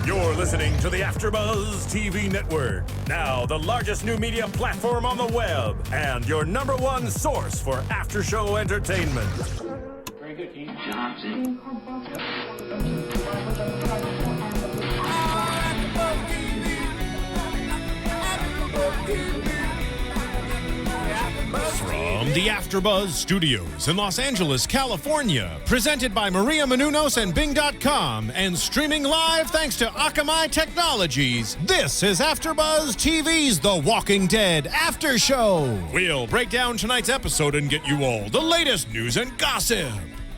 You're listening to the AFTERBUZZ TV Network, now the largest new media platform on the web, and your #1 source for after-show entertainment. Very good, Dean. Johnson. From the AFTERBUZZ Studios in Los Angeles, California, presented by Maria Menounos and Bing.com, and streaming live thanks to Akamai Technologies, this is AFTERBUZZ TV's The Walking Dead After Show. We'll break down tonight's episode and get you all the latest news and gossip.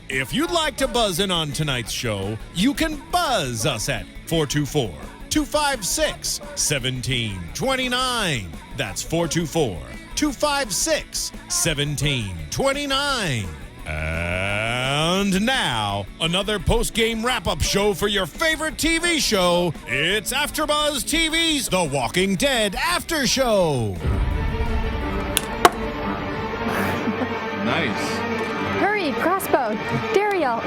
If you'd like to buzz in on tonight's show, you can buzz us at 424-256-1729. That's 424-256-1729. And now, another post-game wrap-up show for your favorite TV show. It's AFTERBUZZ TV's The Walking Dead After Show. Nice. Hurry, crossbow, Derrial.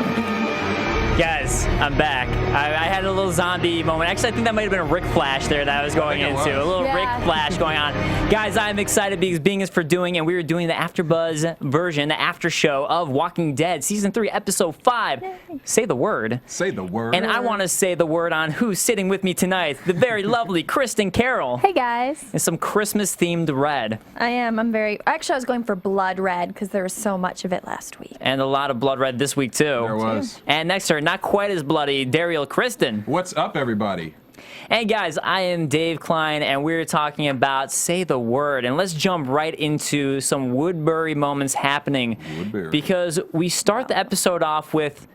Guys, I'm back. I had a little zombie moment. Actually, I think that might have been a Rick flash there that I was going into. A little Rick flash going on. Guys, I'm excited because Bing is for doing, and we were doing the AFTERBUZZ version, the after show of Walking Dead, Season 3, Episode 5. Yay. Say the word. Say the word. And I want to say the word on who's sitting with me tonight. The very lovely Kristin, Carole. Hey, guys. And some Christmas-themed red. I am. Actually, I was going for blood red because there was so much of it last week. And a lot of blood red this week, too. There was. And next to her, not quite as bloody, Daryl, Kristin. What's up, everybody? Hey guys, I am Dave Klein, and we're talking about Say the Word. And let's jump right into some Woodbury moments happening. Woodbury. Because we start the episode off with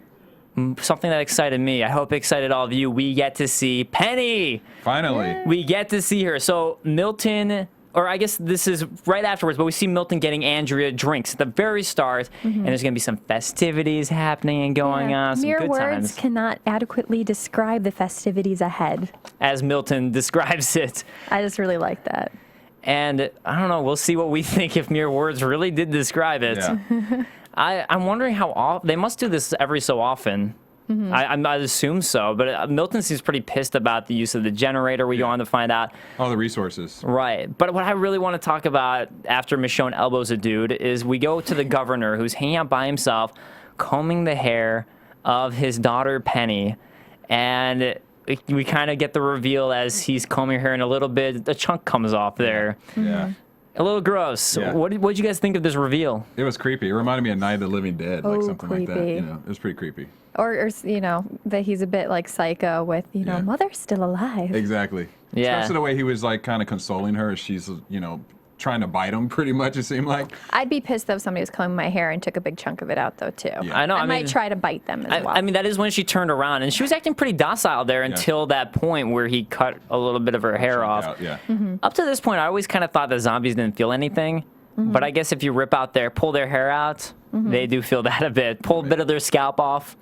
something that excited me. I hope it excited all of you. We get to see Penny. Finally. We get to see her. So Milton, or I guess this is right afterwards, but we see Milton getting Andrea drinks at the very start, and there's going to be some festivities happening and going on, some Mere good words times. cannot adequately describe the festivities ahead. As Milton describes it. I just really like that. And I don't know, we'll see what we think if mere words really did describe it. Yeah. I'm wondering how often, they must do this every so often. I assume so, but Milton seems pretty pissed about the use of the generator. We go on to find out. All the resources. Right. But what I really want to talk about after Michonne elbows a dude is we go to the governor who's hanging out by himself, combing the hair of his daughter Penny. And we kind of get the reveal as he's combing her hair, and a little bit, a chunk comes off there. Yeah. A little gross. Yeah. What did you guys think of this reveal? It was creepy. It reminded me of Night of the Living Dead, like something like that. creepy. You know, it was pretty creepy. Or that he's a bit like Psycho with, Yeah. mother's still alive. Exactly. Yeah. Especially the way he was like kind of consoling her as she's, trying to bite him pretty much, it seemed like. I'd be pissed though if somebody was combing my hair and took a big chunk of it out though too. Yeah. I know. I I might mean, try to bite them as well. I mean, that is when she turned around, and she was acting pretty docile there until that point where he cut a little bit of her hair off. Out, yeah. Up to this point, I always kind of thought that zombies didn't feel anything. But I guess if you pull their hair out, they do feel that a bit. Pull a bit of their scalp off,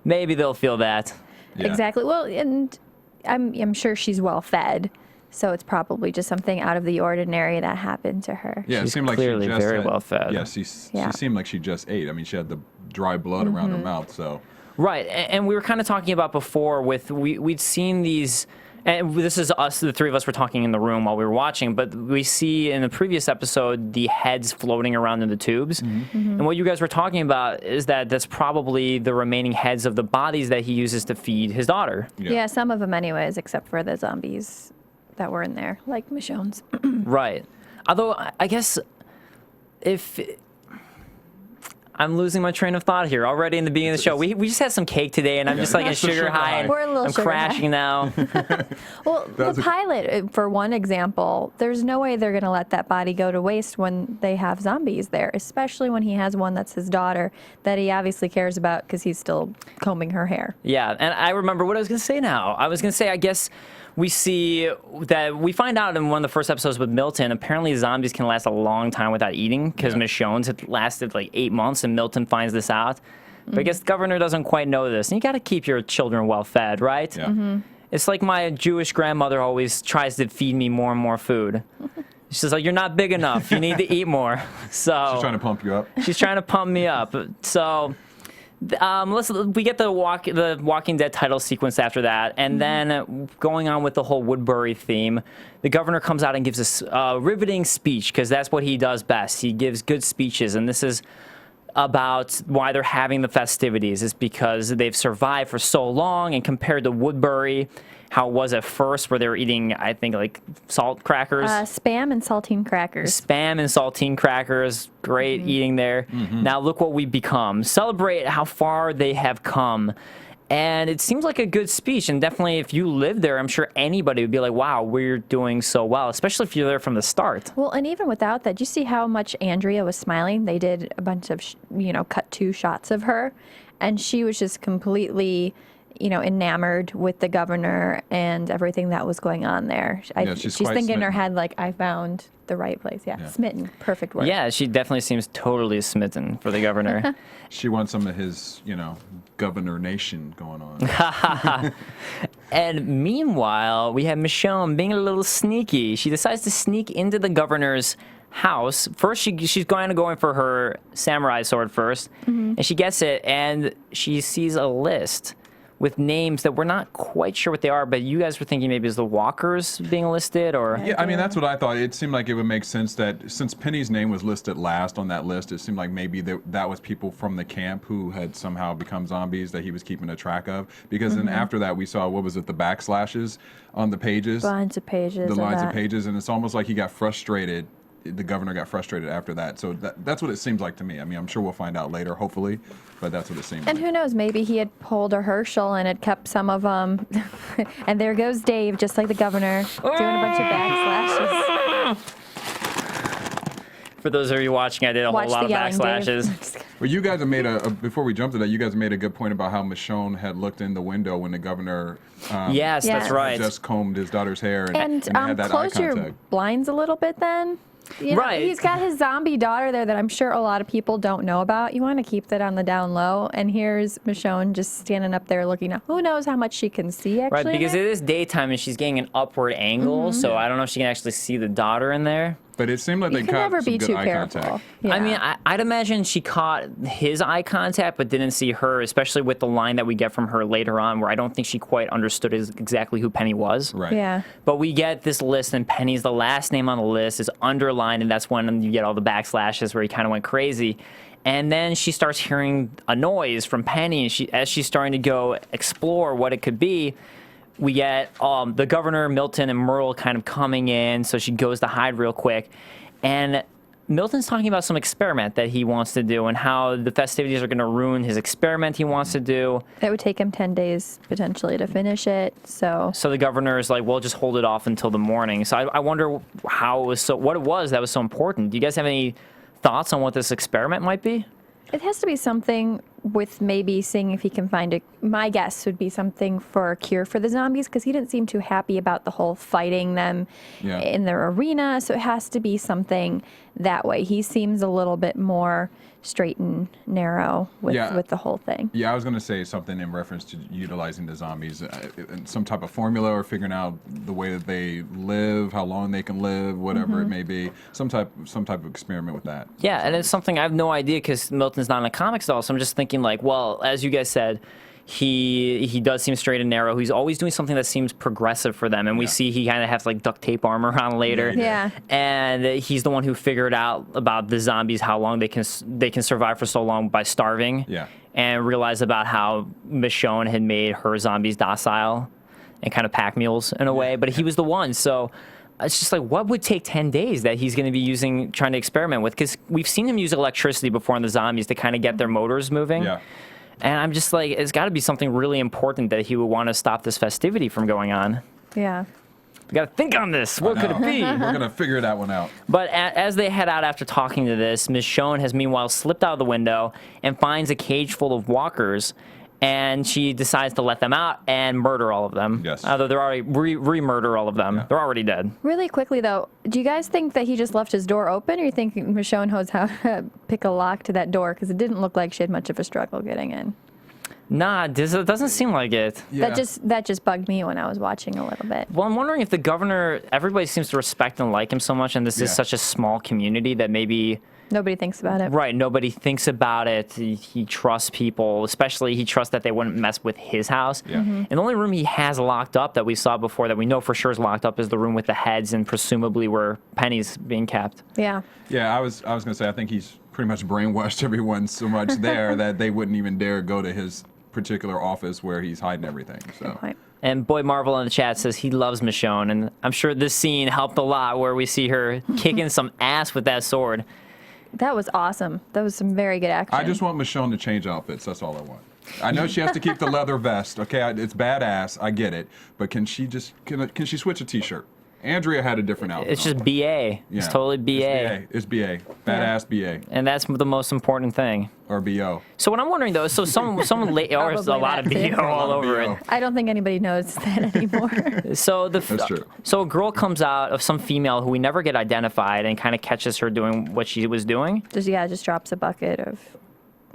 maybe they'll feel that. Yeah. Exactly. Well, and I'm sure she's well fed, so it's probably just something out of the ordinary that happened to her. Yeah, She's it seemed like clearly she just very had, well fed. Yeah, she seemed like she just ate. I mean, she had the dry blood around her mouth, so. Right, and we were kind of talking about before with, we'd seen these, and this is us, the three of us were talking in the room while we were watching, but we see in the previous episode the heads floating around in the tubes. And what you guys were talking about is that that's probably the remaining heads of the bodies that he uses to feed his daughter. Yeah, some of them anyways, except for the zombies that were in there, like Michonne's. Right. Although, I guess if... I'm losing my train of thought here already in the beginning of the show. We just had some cake today, and I'm just like in That's the sugar sugar high. high. And We're a little I'm sugar crashing now. Well, the pilot, for one example, there's no way they're going to let that body go to waste when they have zombies there, especially when he has one that's his daughter that he obviously cares about because he's still combing her hair. Yeah, and I remember what I was going to say now. I was going to say, I guess we see that we find out in one of the first episodes with Milton, apparently zombies can last a long time without eating because Michonne's had lasted like 8 months, and Milton finds this out. But I guess the governor doesn't quite know this. And you got to keep your children well fed, right? Yeah. It's like my Jewish grandmother always tries to feed me more and more food. She's like, you're not big enough. You need to eat more. So She's trying to pump you up. she's trying to pump me up. So We get the Walking Dead title sequence after that, and then going on with the whole Woodbury theme, the governor comes out and gives us a riveting speech, because that's what he does best. He gives good speeches, and this is about why they're having the festivities. Is because they've survived for so long, and compared to Woodbury, how it was at first, where they were eating, I think, like salt crackers. Spam and saltine crackers. Spam and saltine crackers. Great eating there. Now look what we've become. Celebrate how far they have come. And it seems like a good speech. And definitely if you live there, I'm sure anybody would be like, wow, we're doing so well, especially if you're there from the start. Well, and even without that, do you see how much Andrea was smiling? They did a bunch of, cut 2 shots of her. And she was just completely enamored with the governor and everything that was going on there. She's thinking smitten. in her head, like, I found the right place. Yeah, smitten. Perfect word. Yeah, she definitely seems totally smitten for the governor. She wants some of his, governor nation going on. And meanwhile, we have Michonne being a little sneaky. She decides to sneak into the governor's house. First, she's going to go in for her samurai sword first, and she gets it, and she sees a list with names that we're not quite sure what they are, but you guys were thinking maybe it's the walkers being listed, or? Yeah, I mean, that's what I thought. It seemed like it would make sense that since Penny's name was listed last on that list, it seemed like maybe that was people from the camp who had somehow become zombies that he was keeping a track of. Because then after that, we saw, what was it, the backslashes on the pages? Lines of pages. The lines of pages, and it's almost like he got frustrated. The governor got frustrated after that. So that's what it seems like to me. I mean, I'm sure we'll find out later, hopefully, but that's what it seems like. And who knows, maybe he had pulled a Herschel and had kept some of them. And there goes Dave, just like the governor, doing a bunch of backslashes. For those of you watching, I did a whole lot of backslashes. Well, you guys have made before we jump to that, you guys made a good point about how Michonne had looked in the window when the governor Yes, that's right. just combed his daughter's hair and they had that close eye your contact. blinds a little bit then. Right. He's got his zombie daughter there that I'm sure a lot of people don't know about. You want to keep that on the down low. And here's Michonne just standing up there looking up. Who knows how much she can see, actually. Right, because it is daytime and she's getting an upward angle, so I don't know if she can actually see the daughter in there. But it seemed like they You can caught never some be good too eye careful. contact. Yeah. I mean, I'd imagine she caught his eye contact but didn't see her, especially with the line that we get from her later on where I don't think she quite understood exactly who Penny was. Right. Yeah. But we get this list, and Penny's the last name on the list is underlined, and that's when you get all the backslashes where he kind of went crazy. And then she starts hearing a noise from Penny, and as she's starting to go explore what it could be, we get the governor, Milton, and Merle kind of coming in, so she goes to hide real quick. And Milton's talking about some experiment that he wants to do and how the festivities are going to ruin his experiment he wants to do. It would take him 10 days potentially to finish it. So the governor is like, well, just hold it off until the morning. So I wonder what it was that was so important. Do you guys have any thoughts on what this experiment might be? it has to be something with maybe seeing if he can find a, my guess would be something for a cure for the zombies, because he didn't seem too happy about the whole fighting them in their arena. So it has to be something that way. He seems a little bit more straight and narrow with the whole thing. Yeah, I was going to say something in reference to utilizing the zombies, some type of formula or figuring out the way that they live, how long they can live, whatever it may be. Some type of experiment with that. Yeah, and it's something I have no idea because Milton's not in the comics at all. So I'm just thinking like, well, as you guys said, he does seem straight and narrow. He's always doing something that seems progressive for them, and we see he kind of has like duct tape armor on later. Yeah. And he's the one who figured out about the zombies, how long they can survive for so long by starving. Yeah. And realized about how Michonne had made her zombies docile and kind of pack mules in a way. But he was the one. So it's just like, what would take 10 days that he's going to be trying to experiment with? Because we've seen him use electricity before on the zombies to kind of get their motors moving. Yeah. And I'm just like, it's got to be something really important that he would want to stop this festivity from going on. Yeah. We got to think on this. What could it be? We're going to figure that one out. But as they head out after talking to this, Michonne has meanwhile slipped out of the window and finds a cage full of walkers, and she decides to let them out and murder all of them. Yes. Although they're already re-murder all of them. Yeah. They're already dead. Really quickly, though, do you guys think that he just left his door open, or you think Michonne knows how to pick a lock to that door? Because it didn't look like she had much of a struggle getting in. Nah, it doesn't seem like it. Yeah. That just bugged me when I was watching a little bit. Well, I'm wondering if the governor, everybody seems to respect and like him so much, and this is such a small community that maybe Nobody thinks about it. Right. Nobody thinks about it. He trusts people, especially he trusts that they wouldn't mess with his house. Yeah. And the only room he has locked up that we saw before that we know for sure is locked up is the room with the heads and presumably where Penny's being kept. Yeah. Yeah, I was going to say, I think he's pretty much brainwashed everyone so much there that they wouldn't even dare go to his particular office where he's hiding everything. So. Good point. And Boy Marvel in the chat says he loves Michonne, and I'm sure this scene helped a lot where we see her kicking some ass with that sword. That was awesome. That was some very good action. I just want Michonne to change outfits. That's all I want. I know she has to keep the leather vest. Okay, it's badass. I get it. But can she switch a T-shirt? Andrea had a different outfit. It's just on. BA. Yeah. It's totally BA. It's BA. Badass BA. And that's the most important thing. Or BO. So what I'm wondering though is, so someone late, or there's a Probably lot of that too. BO all over BO. it. I don't think anybody knows that anymore. So That's true. So a girl comes out of some female who we never get identified and kind of catches her doing what she was doing just drops a bucket of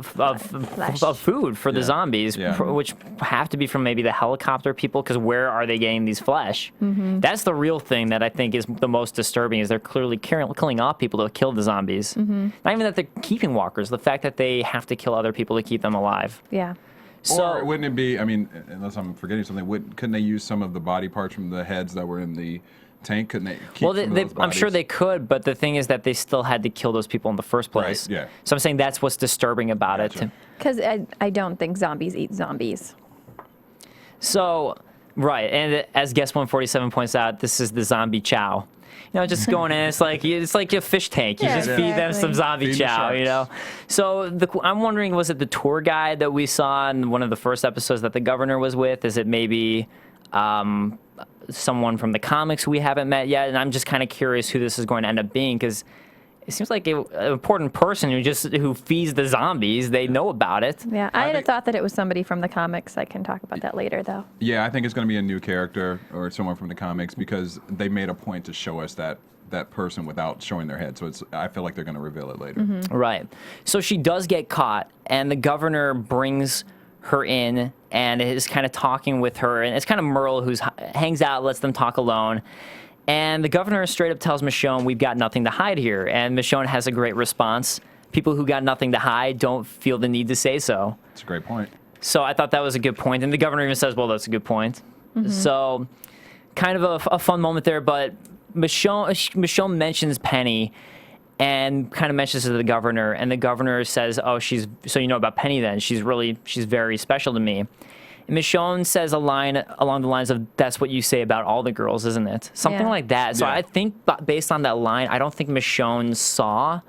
flesh. of food for the Yeah. zombies, Yeah. which have to be from maybe the helicopter people, because where are they getting these flesh? That's the real thing that I think is the most disturbing, is they're clearly killing off people to kill the zombies. Not even that they're keeping walkers, the fact that they have to kill other people to keep them alive. Yeah. So Or wouldn't it be, I mean, unless I'm forgetting something, couldn't they use some of the body parts from the heads that were in the tank? Couldn't they keep well, some of those I'm sure bodies? they could, but the thing is that they still had to kill those people in the first place. Right, yeah. So I'm saying that's what's disturbing about Gotcha. it. Because I don't think zombies eat zombies. So, right, and as Guest 147 points out, this is the zombie chow. You know, just going in, it's like a fish tank. You Yeah, just feed them some exactly. zombie Feed the chow, you know? sharks. So I'm wondering, was it the tour guide that we saw in one of the first episodes that the governor was with? Is it maybe someone from the comics we haven't met yet? And I'm just kind of curious who this is going to end up being, because it seems like an important person who feeds the zombies. They know about it. Yeah, I had think- thought that it was somebody from the comics. I can talk about that later, though. Yeah, I think it's going to be a new character or someone from the comics, because they made a point to show us that person without showing their head. So I feel like they're going to reveal it later. Right. So she does get caught, and the governor brings her in and is kind of talking with her. And it's kind of Merle who hangs out, lets them talk alone. And the governor straight up tells Michonne, "We've got nothing to hide here." And Michonne has a great response. People who got nothing to hide don't feel the need to say so. It's a great point. So I thought that was a good point. And the governor even says, "Well, that's a good point." So kind of a fun moment there. But Michonne mentions Penny and kind of mentions it to the governor. And the governor says, "Oh, so you know about Penny then. She's very special to me." And Michonne says a line along the lines of, "That's what you say about all the girls, isn't it?" Something Yeah. like that. So Yeah. I think based on that line, I don't think Michonne saw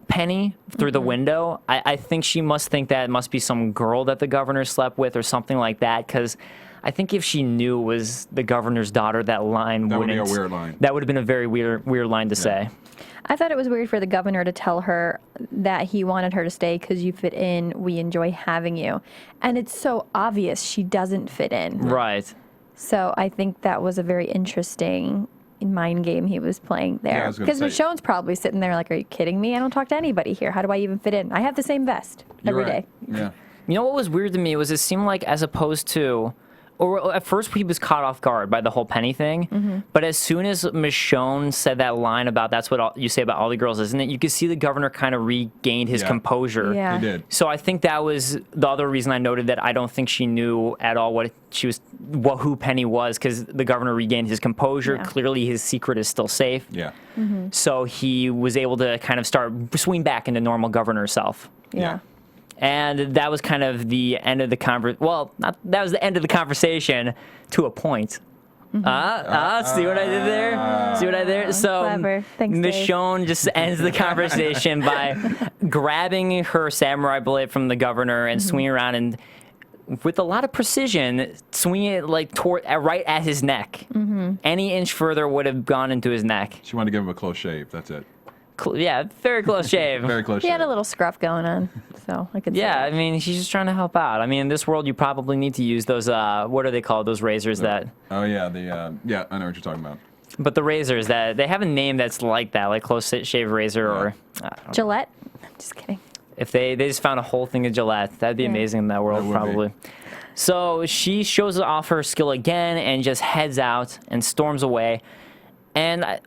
Penny through the window. I think she must think that it must be some girl that the governor slept with or something like that, because I think if she knew it was the governor's daughter, that line That would wouldn't. be a weird line. That would have been a very weird line to say. I thought it was weird for the governor to tell her that he wanted her to stay because you fit in. We enjoy having you. And it's so obvious she doesn't fit in. Right. So I think that was a very interesting mind game he was playing Yeah, I there. was gonna Because say- Michonne's probably sitting there like, are you kidding me? I don't talk to anybody here. How do I even fit in? I have the same vest every day. Yeah. You know what was weird to me was it seemed like, as opposed to, or at first he was caught off guard by the whole Penny thing, but as soon as Michonne said that line about "that's what you say about all the girls, isn't it?" you could see the governor kind of regained his Yeah. composure. Yeah. He did. So I think that was the other reason I noted that I don't think she knew at all who Penny was, because the governor regained his composure. Yeah. Clearly his secret is still safe. Yeah. So he was able to kind of swing back into normal governor self. Yeah. And that was kind of the end of the that was the end of the conversation to a point. See what I did there? See what I did there? So clever. Thanks, Dave. Michonne just ends the conversation by grabbing her samurai blade from the governor and swinging around and with a lot of precision, swinging it like right at his neck. Any inch further would have gone into his neck. She wanted to give him a close shave. That's it. Yeah, very close shave. Very close He shave. had a little scruff going on, so I could see Yeah, I that. mean, she's just trying to help out. I mean, in this world, you probably need to use those, what are they called, those razors that... Oh, yeah. Yeah, I know what you're talking about. But the razors, that they have a name that's like that, like close shave razor, or... Gillette? I'm just kidding. If they just found a whole thing of Gillette, that'd be Yeah. amazing in that world, That would probably. be. So she shows off her skill again and just heads out and storms away. And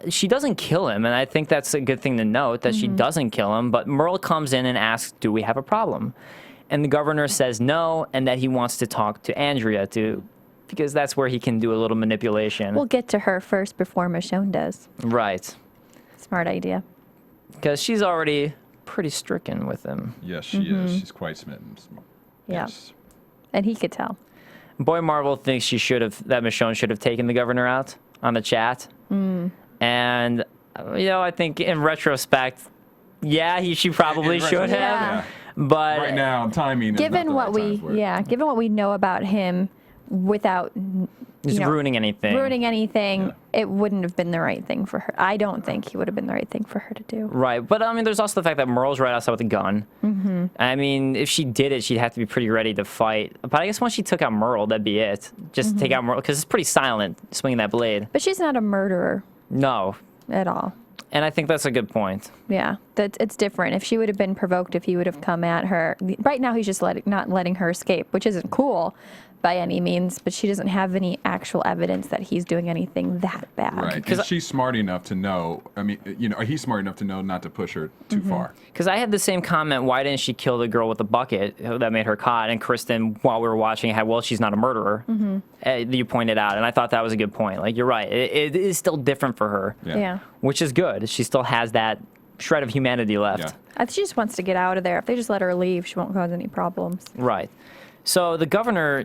she doesn't kill him, and I think that's a good thing to note, that she doesn't kill him, but Merle comes in and asks, do we have a problem? And the governor says no, and that he wants to talk to Andrea because that's where he can do a little manipulation. We'll get to her first before Michonne does. Right. Smart idea. Because she's already pretty stricken with him. Yes, she is. She's quite smitten. Yeah. Yes. And he could tell. Boy Marvel thinks that Michonne should have taken the governor out on the chat. And, I think in retrospect, she probably should have. Yeah. But Right now, timing is Given not what the right time for it. given what we know about him, without ruining anything. it wouldn't have been the right thing for her. I don't think he would have been the right thing for her to do. Right. But, there's also the fact that Merle's right outside with a gun. I mean, if she did it, she'd have to be pretty ready to fight. But I guess once she took out Merle, that'd be it. Just take out Merle, because it's pretty silent, swinging that blade. But she's not a murderer No. at all. And I think that's a good point. Yeah, it's different. If she would have been provoked, if he would have come at her. Right now, he's just not letting her escape, which isn't cool by any means, but she doesn't have any actual evidence that he's doing anything that bad. Right, because she's smart enough to know. I mean, he's smart enough to know not to push her too far. Because I had the same comment, why didn't she kill the girl with the bucket that made her caught? And Kristin, while we were watching, had, well, she's not a murderer. You pointed out, and I thought that was a good point. Like, you're right. It is still different for her. Yeah. Which is good. She still has that shred of humanity left. Yeah. I think she just wants to get out of there. If they just let her leave, she won't cause any problems. Right. So the governor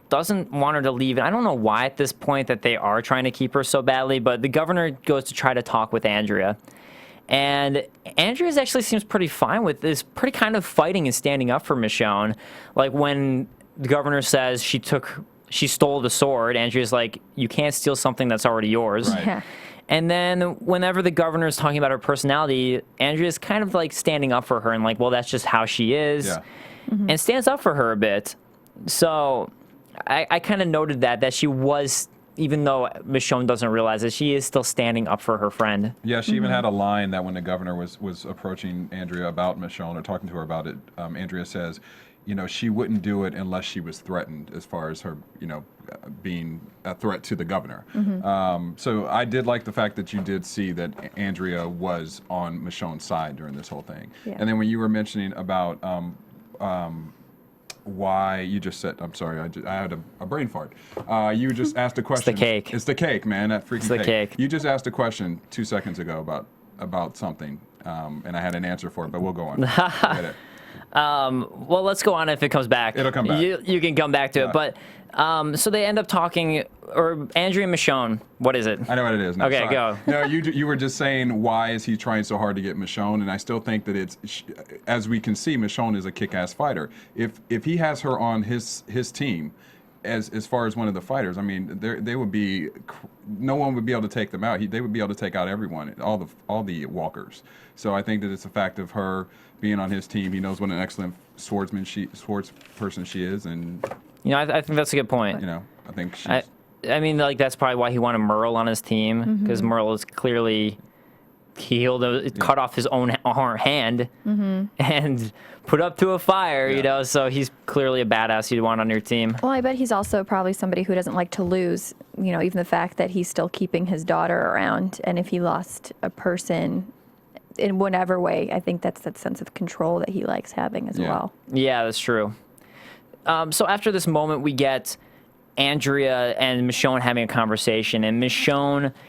doesn't want her to leave. And I don't know why at this point that they are trying to keep her so badly, but the governor goes to try to talk with Andrea. And Andrea actually seems pretty fine with this, pretty kind of fighting and standing up for Michonne. Like when the governor says she stole the sword, Andrea's like, you can't steal something that's already yours. Right. Yeah. And then whenever the governor is talking about her personality, Andrea's kind of like standing up for her and like, well, that's just how she is. Yeah. And stands up for her a bit. So I kind of noted that she was, even though Michonne doesn't realize it, she is still standing up for her friend. Yeah, she even had a line that when the governor was approaching Andrea about Michonne or talking to her about it, Andrea says, she wouldn't do it unless she was threatened, as far as her, being a threat to the governor. So I did like the fact that you did see that Andrea was on Michonne's side during this whole thing. Yeah. And then when you were mentioning about why you just said, I'm sorry, I had a brain fart. You just asked a question. It's the cake. It's the cake, man. That freaking It's the cake. You just asked a question 2 seconds ago about something, and I had an answer for it, but we'll go on. Get it. Well, let's go on if it comes back. It'll come back. You can come back to it. But so they end up talking, or Andrea and Michonne, what is it? I know what it is. No, Okay, sorry. go. No, you were just saying, why is he trying so hard to get Michonne? And I still think that as we can see, Michonne is a kick-ass fighter. If he has her on his team, as far as one of the fighters, I mean, they would be, no one would be able to take them out. They would be able to take out everyone, all the walkers. So I think that it's a fact of her being on his team. He knows what an excellent swordsperson she is, and I think that's a good point. I think she's. I mean, like, that's probably why he wanted Merle on his team, because Merle is clearly cut off his own hand and put up to a fire, so he's clearly a badass you'd want on your team. Well, I bet he's also probably somebody who doesn't like to lose, even the fact that he's still keeping his daughter around. And if he lost a person in whatever way, I think that's that sense of control that he likes having as well. Yeah, that's true. So after this moment, we get Andrea and Michonne having a conversation, and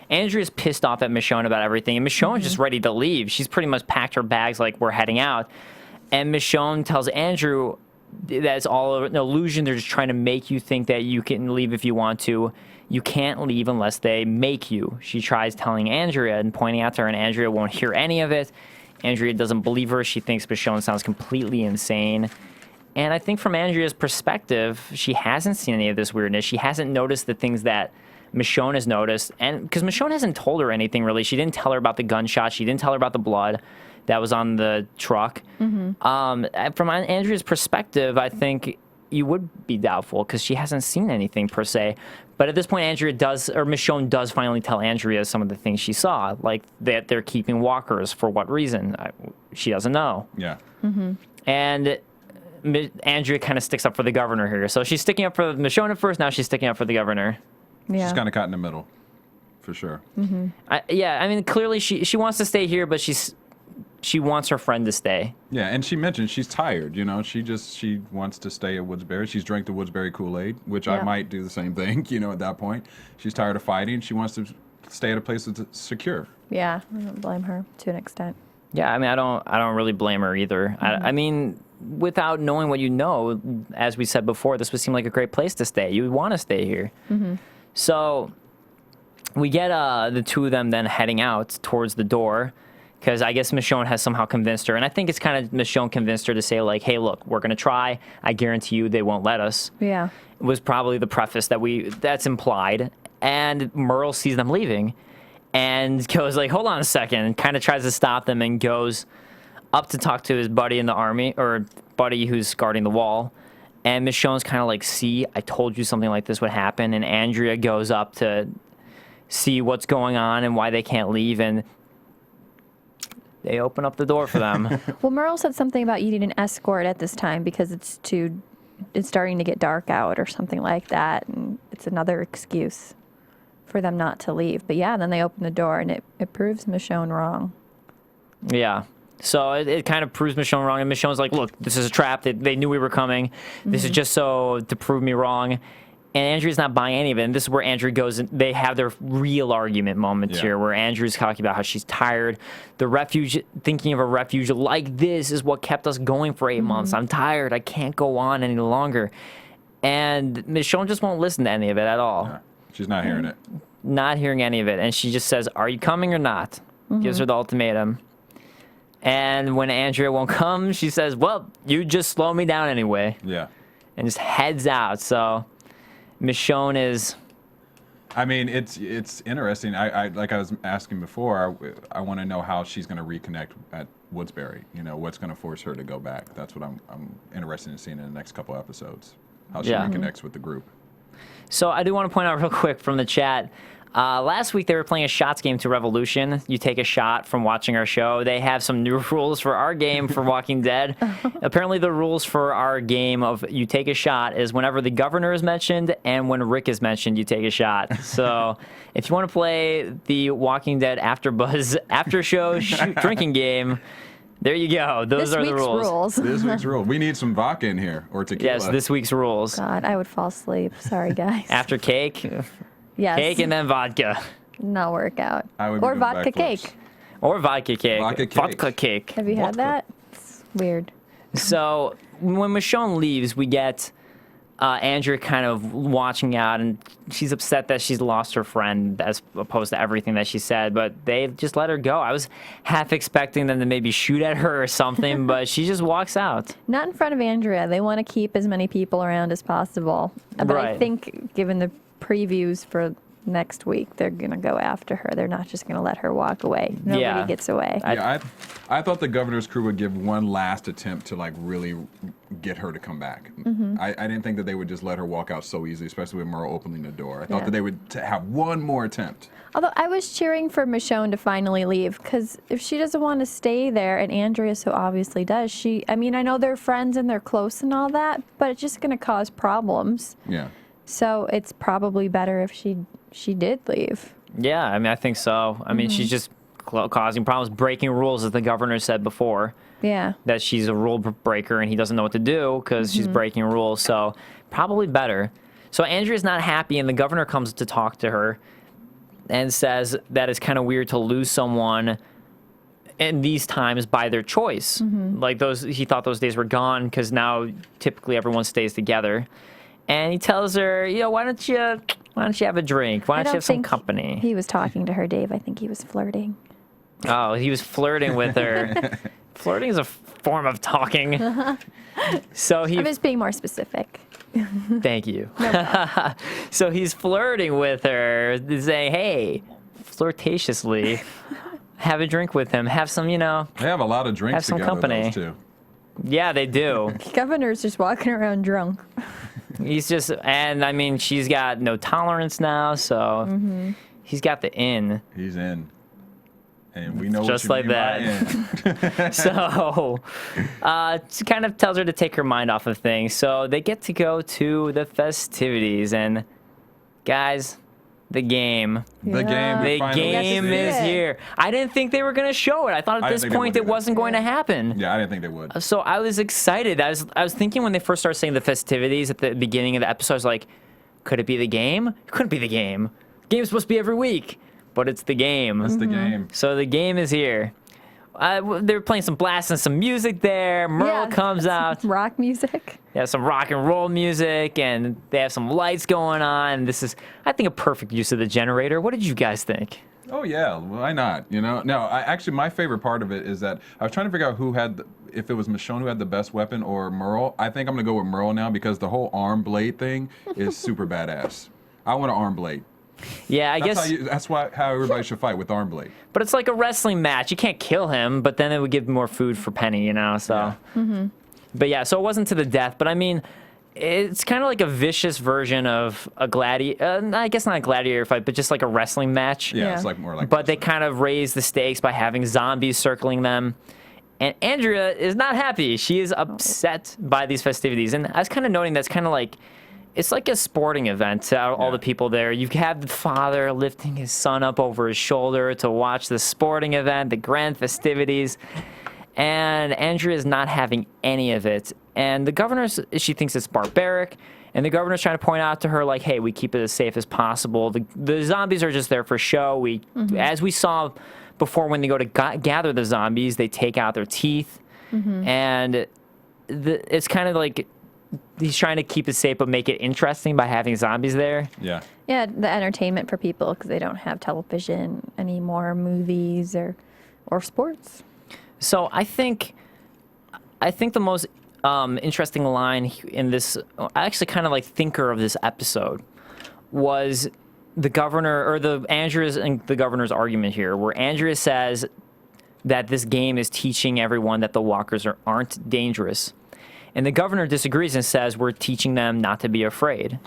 Andrea's pissed off at Michonne about everything, and Michonne's just ready to leave. She's pretty much packed her bags like, we're heading out. And Michonne tells Andrew that it's all an illusion. They're just trying to make you think that you can leave if you want to. You can't leave unless they make you. She tries telling Andrea and pointing out to her, and Andrea won't hear any of it. Andrea doesn't believe her. She thinks Michonne sounds completely insane. And I think from Andrea's perspective, she hasn't seen any of this weirdness. She hasn't noticed the things that Michonne has noticed. And because Michonne hasn't told her anything, really. She didn't tell her about the gunshot. She didn't tell her about the blood that was on the truck. From Andrea's perspective, I think you would be doubtful because she hasn't seen anything per se. But at this point, Michonne does finally tell Andrea some of the things she saw, like that they're keeping walkers. For what reason? She doesn't know. Yeah. And Andrea kind of sticks up for the governor here. So she's sticking up for Michonne at first, now she's sticking up for the governor. Yeah. She's kind of caught in the middle. for sure. I mean, clearly she wants to stay here, but she wants her friend to stay. Yeah, and she mentioned she's tired. You know, she wants to stay at Woodsbury. She's drank the Woodsbury Kool-Aid, which I might do the same thing. You know, at that point, she's tired of fighting. She wants to stay at a place that's secure. Yeah, I don't blame her to an extent. Yeah, I mean, I don't really blame her either. I mean, without knowing what you know, as we said before, this would seem like a great place to stay. You would want to stay here. So we get the two of them then heading out towards the door, because I guess Michonne has somehow convinced her. And I think it's kind of Michonne convinced her to say, like, hey, look, we're going to try. I guarantee you they won't let us. Yeah. It was probably the preface that's implied. And Merle sees them leaving and goes like, hold on a second, and kind of tries to stop them and goes up to talk to his buddy in the army, or buddy who's guarding the wall. And Michonne's kind of like, see, I told you something like this would happen. And Andrea goes up to see what's going on and why they can't leave. And they open up the door for them. Well, Merle said something about you need an escort at this time because it's starting to get dark out or something like that. And it's another excuse for them not to leave. But yeah, then they open the door and it proves Michonne wrong. Yeah. So it kind of proves Michonne wrong. And Michonne's like, look, this is a trap. They knew we were coming. This is just so to prove me wrong. And Andrea's not buying any of it. And this is where Andrea goes, and they have their real argument moments here, where Andrea's talking about how she's tired. The refuge, thinking of a refuge like this is what kept us going for 8 months. I'm tired. I can't go on any longer. And Michonne just won't listen to any of it at all. Yeah, she's not hearing it. Not hearing any of it. And she just says, are you coming or not? Gives her the ultimatum. And when Andrea won't come, she says, well, you just slow me down anyway. Yeah. And just heads out. So Michonne is... I mean, it's interesting. I like I was asking before, I want to know how she's going to reconnect at Woodsbury. You know, what's going to force her to go back. That's what I'm interested in seeing in the next couple episodes. How she reconnects with the group. So I do want to point out real quick from the chat, last week they were playing a shots game to Revolution. You take a shot from watching our show. They have some new rules for our game for Walking Dead. Apparently the rules for our game of you take a shot is whenever the governor is mentioned and when Rick is mentioned, you take a shot. So if you want to play the Walking Dead AFTERBUZZ after show drinking game, there you go. Those are the rules. This week's rule. We need some vodka in here, or tequila. Yes, this week's rules. God, I would fall asleep. Sorry, guys. After cake, Yes. cake and then vodka. Not work out. I would be Or doing vodka backflips. cake. Or vodka cake. Vodka cake. Vodka cake. Have you had Vodka. that? It's weird. So when Michonne leaves, we get Andrea kind of watching out, and she's upset that she's lost her friend as opposed to everything that she said, but they just let her go. I was half expecting them to maybe shoot at her or something, but she just walks out. Not in front of Andrea. They want to keep as many people around as possible. But I Right. think, given the previews for next week, they're going to go after her. They're not just going to let her walk away. Nobody Yeah. gets away. Yeah, I thought the governor's crew would give one last attempt to like really get her to come back. I didn't think that they would just let her walk out so easily, especially with Merle opening the door. I thought that they would have one more attempt. Although I was cheering for Michonne to finally leave, because if she doesn't want to stay there, and Andrea so obviously does, I mean, I know they're friends and they're close and all that, but it's just going to cause problems. Yeah. So it's probably better if she did leave. Yeah, I mean, I think so. I mean, she's just causing problems, breaking rules, as the governor said before. Yeah. That she's a rule breaker and he doesn't know what to do because she's breaking rules. So probably better. So Andrea's not happy, and the governor comes to talk to her and says that it's kind of weird to lose someone in these times by their choice. Like he thought those days were gone because now typically everyone stays together. And he tells her, you know, why don't you have a drink? Why don't you have some company? He was talking to her, Dave. I think he was flirting. Oh, he was flirting with her. Flirting is a form of talking. So I'm just being more specific. Thank you. So he's flirting with her, saying, hey, flirtatiously, have a drink with him. Have some, They have a lot of drinks Have some together, company. those two. Yeah, they do. Governor's just walking around drunk. He's just, and I mean, she's got no tolerance now, so he's got the in. He's in. And we know Just what you like mean by in. So, she kind of tells her to take her mind off of things. So they get to go to the festivities, and guys, The game. The game. The finally game see it. is here. I didn't think they were going to show it. I thought I at didn't this think they point would it do that. wasn't going to happen. Yeah, I didn't think they would. So I was excited. I was thinking when they first started saying the festivities at the beginning of the episode, I was like, could it be the game? It couldn't be the game. The game's supposed to be every week, but it's the game. It's the game. So the game is here. They were playing some blasting some music there. Merle comes out. Rock music. They have some rock and roll music, and they have some lights going on. This is, I think, a perfect use of the generator. What did you guys think? Oh yeah, why not? You know, no. Actually, my favorite part of it is that I was trying to figure out who had, if it was Michonne who had the best weapon or Merle. I think I'm gonna go with Merle now because the whole arm blade thing is super badass. I want an arm blade. Yeah, I guess. That's how everybody should fight with arm blade. But it's like a wrestling match. You can't kill him, but then it would give more food for Penny, you know. So. Yeah. But yeah, so it wasn't to the death. But I mean, it's kind of like a vicious version of a gladiator. I guess not a gladiator fight, but just like a wrestling match. Yeah, Yeah. it's like more like. But they kind of raise the stakes by having zombies circling them. And Andrea is not happy. She is upset by these festivities. And I was kind of noting that's kind of like, it's like a sporting event to all the people there. You have the father lifting his son up over his shoulder to watch the sporting event, the grand festivities. And Andrea is not having any of it. And the governor, she thinks it's barbaric. And the governor's trying to point out to her, like, hey, we keep it as safe as possible. The zombies are just there for show. As we saw before, when they go to gather the zombies, they take out their teeth. And it's kind of like he's trying to keep it safe but make it interesting by having zombies there. Yeah. Yeah, the entertainment for people because they don't have television anymore, movies or sports. So I think the most interesting line in this, actually kind of like thinker of this episode, was the governor, or Andrea's and the governor's argument here, where Andrea says that this game is teaching everyone that the walkers aren't dangerous. And the governor disagrees and says we're teaching them not to be afraid.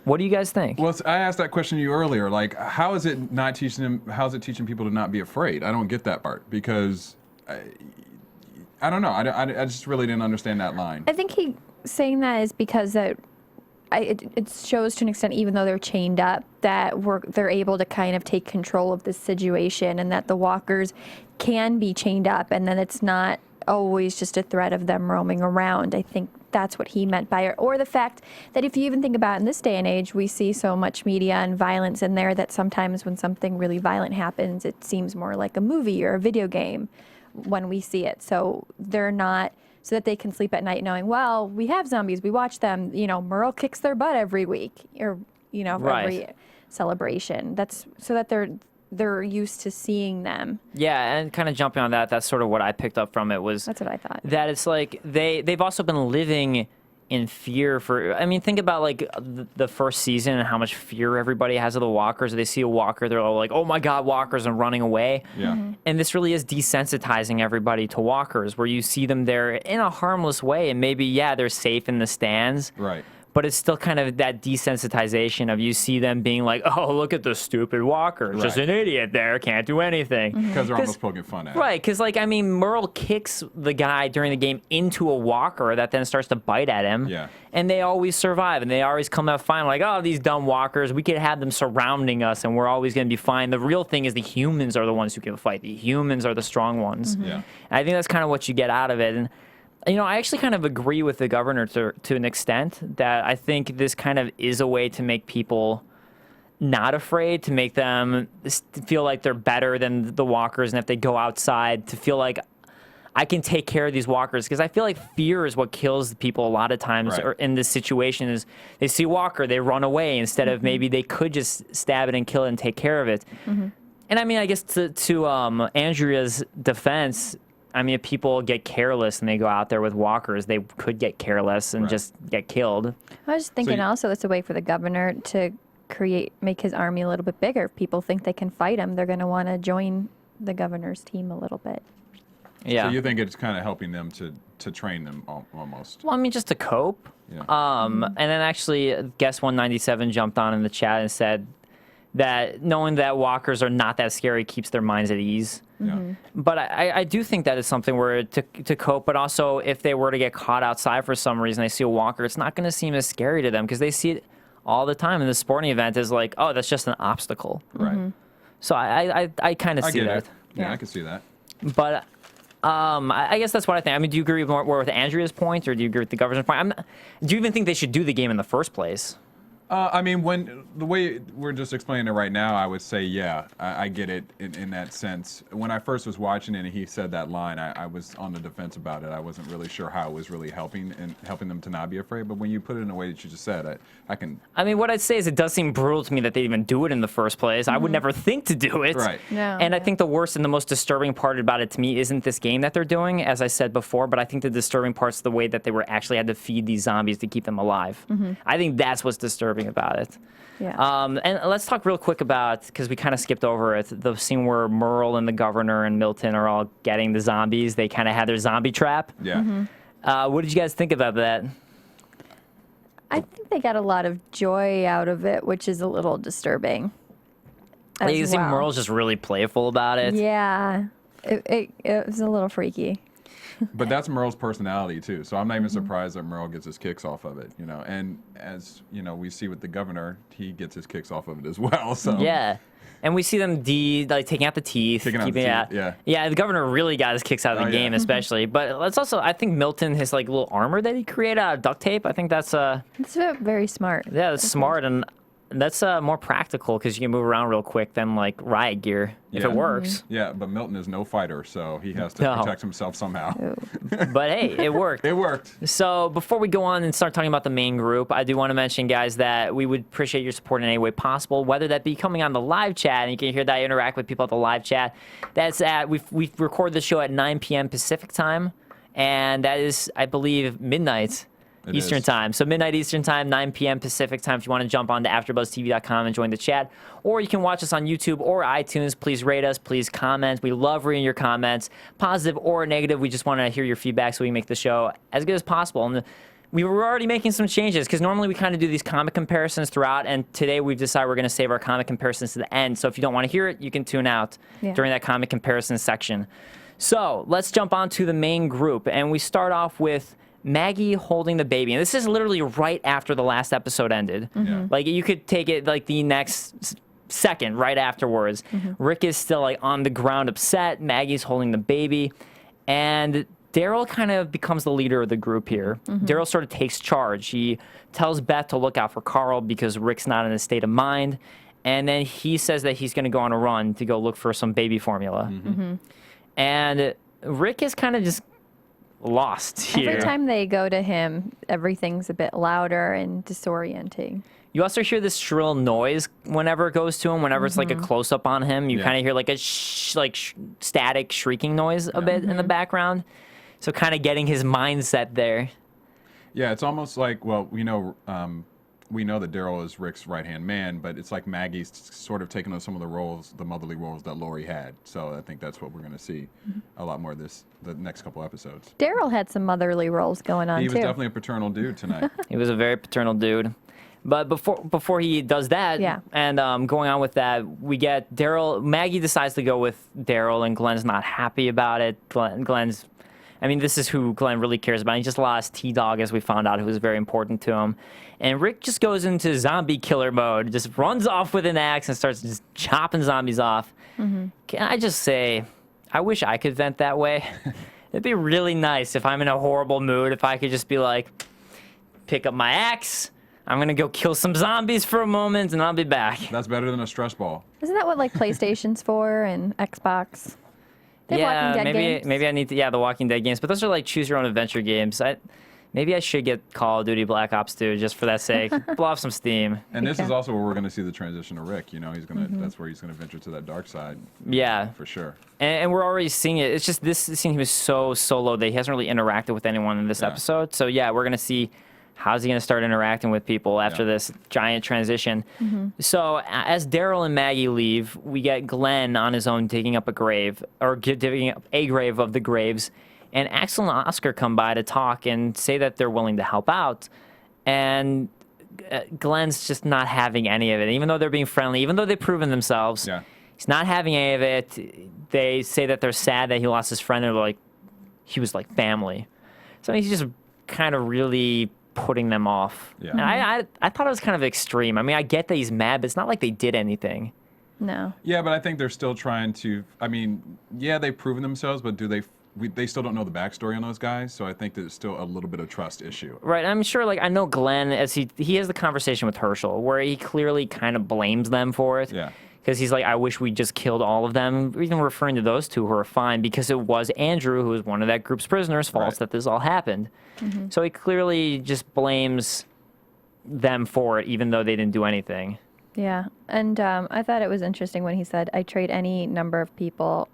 What do you guys think? Well, I asked that question to you earlier. Like, how is it not teaching them? How is it teaching people to not be afraid? I don't get that part because I don't know. I just really didn't understand that line. I think he saying that is because it shows to an extent, even though they're chained up, that they're able to kind of take control of the situation, and that the walkers can be chained up, and then it's not always just a threat of them roaming around. I think that's what he meant by it. Or the fact that if you even think about it, in this day and age, we see so much media and violence in there that sometimes when something really violent happens, it seems more like a movie or a video game when we see it. So they're not, so that they can sleep at night knowing, well, we have zombies, we watch them, you know, Merle kicks their butt every week, or, you know, Right. every celebration. That's so that they're used to seeing them. Yeah, and kind of jumping on that, that's sort of what I picked up from it, was That's what I thought. that it's like they've also been living in fear for, I mean, think about like the first season and how much fear everybody has of the walkers. They see a walker, they're all like, oh my God, walkers, and running away. Yeah. And this really is desensitizing everybody to walkers, where you see them there in a harmless way, and maybe, yeah, they're safe in the stands. Right. But it's still kind of that desensitization of, you see them being like, oh, look at the stupid walker. Just Right. an idiot there, can't do anything. Because they're almost poking fun at it. Right, because, like, I mean, Merle kicks the guy during the game into a walker that then starts to bite at him. Yeah. And they always survive, and they always come out fine. Like, oh, these dumb walkers, we could have them surrounding us, and we're always going to be fine. The real thing is the humans are the ones who can fight. The humans are the strong ones. Yeah. And I think that's kind of what you get out of it. And, you know, I actually kind of agree with the governor to an extent, that I think this kind of is a way to make people not afraid, to make them feel like they're better than the walkers, and if they go outside, to feel like I can take care of these walkers. Because I feel like fear is what kills people a lot of times, Right. or in this situation, is they see a walker, they run away, instead of maybe they could just stab it and kill it and take care of it. And I mean, I guess to Andrea's defense, I mean, if people get careless and they go out there with walkers, they could get careless and Right. just get killed. I was just thinking you- also it's a way for the governor to make his army a little bit bigger. If people think they can fight him, they're going to want to join the governor's team a little bit. Yeah. So you think it's kind of helping them to train them almost? Well, I mean, just to cope. Yeah. And then actually, Guest 197 jumped on in the chat and said that knowing that walkers are not that scary keeps their minds at ease. Yeah. But I do think that is something where to cope, but also if they were to get caught outside for some reason, they see a walker, it's not going to seem as scary to them because they see it all the time in the sporting event is like, oh, that's just an obstacle. Right. So I kind of I see get that. it. Yeah, I can see that. But I guess that's what I think. I mean, do you agree more with Andrea's point, or do you agree with the governor's point? Do you even think they should do the game in the first place? I mean, when the way we're just explaining it right now, I would say, yeah, I get it in that sense. When I first was watching it and he said that line, I was on the defense about it. I wasn't really sure how it was really helping them to not be afraid. But when you put it in the way that you just said, I can. I mean, what I'd say is it does seem brutal to me that they even do it in the first place. I would never think to do it. Right. No. And I think the worst and the most disturbing part about it to me isn't this game that they're doing, as I said before, but I think the disturbing part's the way that they were actually had to feed these zombies to keep them alive. I think that's what's disturbing about it. Yeah. And let's talk real quick about, because we kind of skipped over it, the scene where Merle and the governor and Milton are all getting the zombies. They kind of had their zombie trap. Yeah. What did you guys think about that? I think they got a lot of joy out of it, which is a little disturbing. You see Merle's just really playful about it. Yeah. It was a little freaky. But that's Merle's personality too, so I'm not even surprised that Merle gets his kicks off of it, you know. And as you know, we see with the governor, he gets his kicks off of it as well. So Yeah. And we see them taking out the teeth. Taking out the keeping it teeth, yeah. Yeah, the governor really got his kicks out of the Oh, yeah. game, especially. But let's also, I think Milton, his like little armor that he created out of duct tape, I think that's It's very smart. yeah, that's smart, and that's more practical because you can move around real quick than like riot gear if Yeah. it works. yeah, but Milton is no fighter, so he has to No. protect himself somehow. But hey, it worked. It worked. So before we go on and start talking about the main group, I do want to mention, guys, that we would appreciate your support in any way possible, whether that be coming on the live chat, and you can hear that I interact with people at the live chat. That's at, we record the show at 9 p.m. Pacific time, and that is, I believe, midnight It Eastern is. time. So midnight Eastern time, 9 p.m. Pacific time if you want to jump on to AfterBuzzTV.com and join the chat. Or you can watch us on YouTube or iTunes. Please rate us. Please comment. We love reading your comments, positive or negative. We just want to hear your feedback so we make the show as good as possible. And we were already making some changes because normally we kind of do these comic comparisons throughout, and today we've decided we're going to save our comic comparisons to the end. So if you don't want to hear it, you can tune out during that comic comparison section. So let's jump on to the main group, and we start off with Maggie holding the baby. And this is literally right after the last episode ended. Yeah. Like, you could take it like the next second right afterwards. Rick is still like on the ground upset. Maggie's holding the baby. And Daryl kind of becomes the leader of the group here. Daryl sort of takes charge. He tells Beth to look out for Carole because Rick's not in a state of mind. And then he says that he's going to go on a run to go look for some baby formula. And Rick is kind of just lost here. Every time they go to him, everything's a bit louder and disorienting. You also hear this shrill noise whenever it goes to him. Whenever it's like a close up on him, you Yeah. kind of hear like a static shrieking noise a bit in the background. So kind of getting his mindset there. Yeah, it's almost like, well, we know that Daryl is Rick's right-hand man, but it's like Maggie's sort of taking on some of the roles, the motherly roles that Lori had. So I think that's what we're going to see a lot more the next couple episodes. Daryl had some motherly roles going on He was too. definitely a paternal dude tonight. He was a very paternal dude. But before he does that, and going on with that, we get Daryl. Maggie decides to go with Daryl, and Glenn's not happy about it. Glenn's, I mean, this is who Glenn really cares about. He just lost T-Dog, as we found out, who was very important to him. And Rick just goes into zombie killer mode, just runs off with an axe and starts just chopping zombies off. Can I just say, I wish I could vent that way. It'd be really nice if I'm in a horrible mood, if I could just be like, pick up my axe, I'm going to go kill some zombies for a moment, and I'll be back. That's better than a stress ball. Isn't that what like PlayStation's for and Xbox? They have Walking Dead games. maybe I need to, the Walking Dead games, but those are like choose your own adventure games. Maybe I should get Call of Duty Black Ops 2 just for that sake. Blow off some steam. And this Okay. is also where we're going to see the transition to Rick. You know, he's going to that's where he's going to venture to that dark side. Yeah. For sure. And we're already seeing it. It's just this scene, he was so solo that he hasn't really interacted with anyone in this Yeah. episode. So yeah, we're going to see how's he going to start interacting with people after this giant transition. So as Daryl and Maggie leave, we get Glenn on his own digging up a grave, or digging up a grave of the graves. And Axel and Oscar come by to talk and say that they're willing to help out. And Glenn's just not having any of it. Even though they're being friendly, even though they've proven themselves, Yeah. he's not having any of it. They say that they're sad that he lost his friend, and they're like, he was like family. So he's just kind of really putting them off. Yeah. And I thought it was kind of extreme. I mean, I get that he's mad, but it's not like they did anything. No. Yeah, but I think they're still trying to. I mean, yeah, they've proven themselves, but they still don't know the backstory on those guys. So I think there's still a little bit of trust issue. Right. I'm sure. Like I know Glenn, as he has the conversation with Herschel, where he clearly kind of blames them for it. Yeah. Because he's like, I wish we just killed all of them, even referring to those two who are fine, because it was Andrew, who was one of that group's prisoners' faults that this all happened. So he clearly just blames them for it, even though they didn't do anything. Yeah, and I thought it was interesting when he said, "I trade any number of people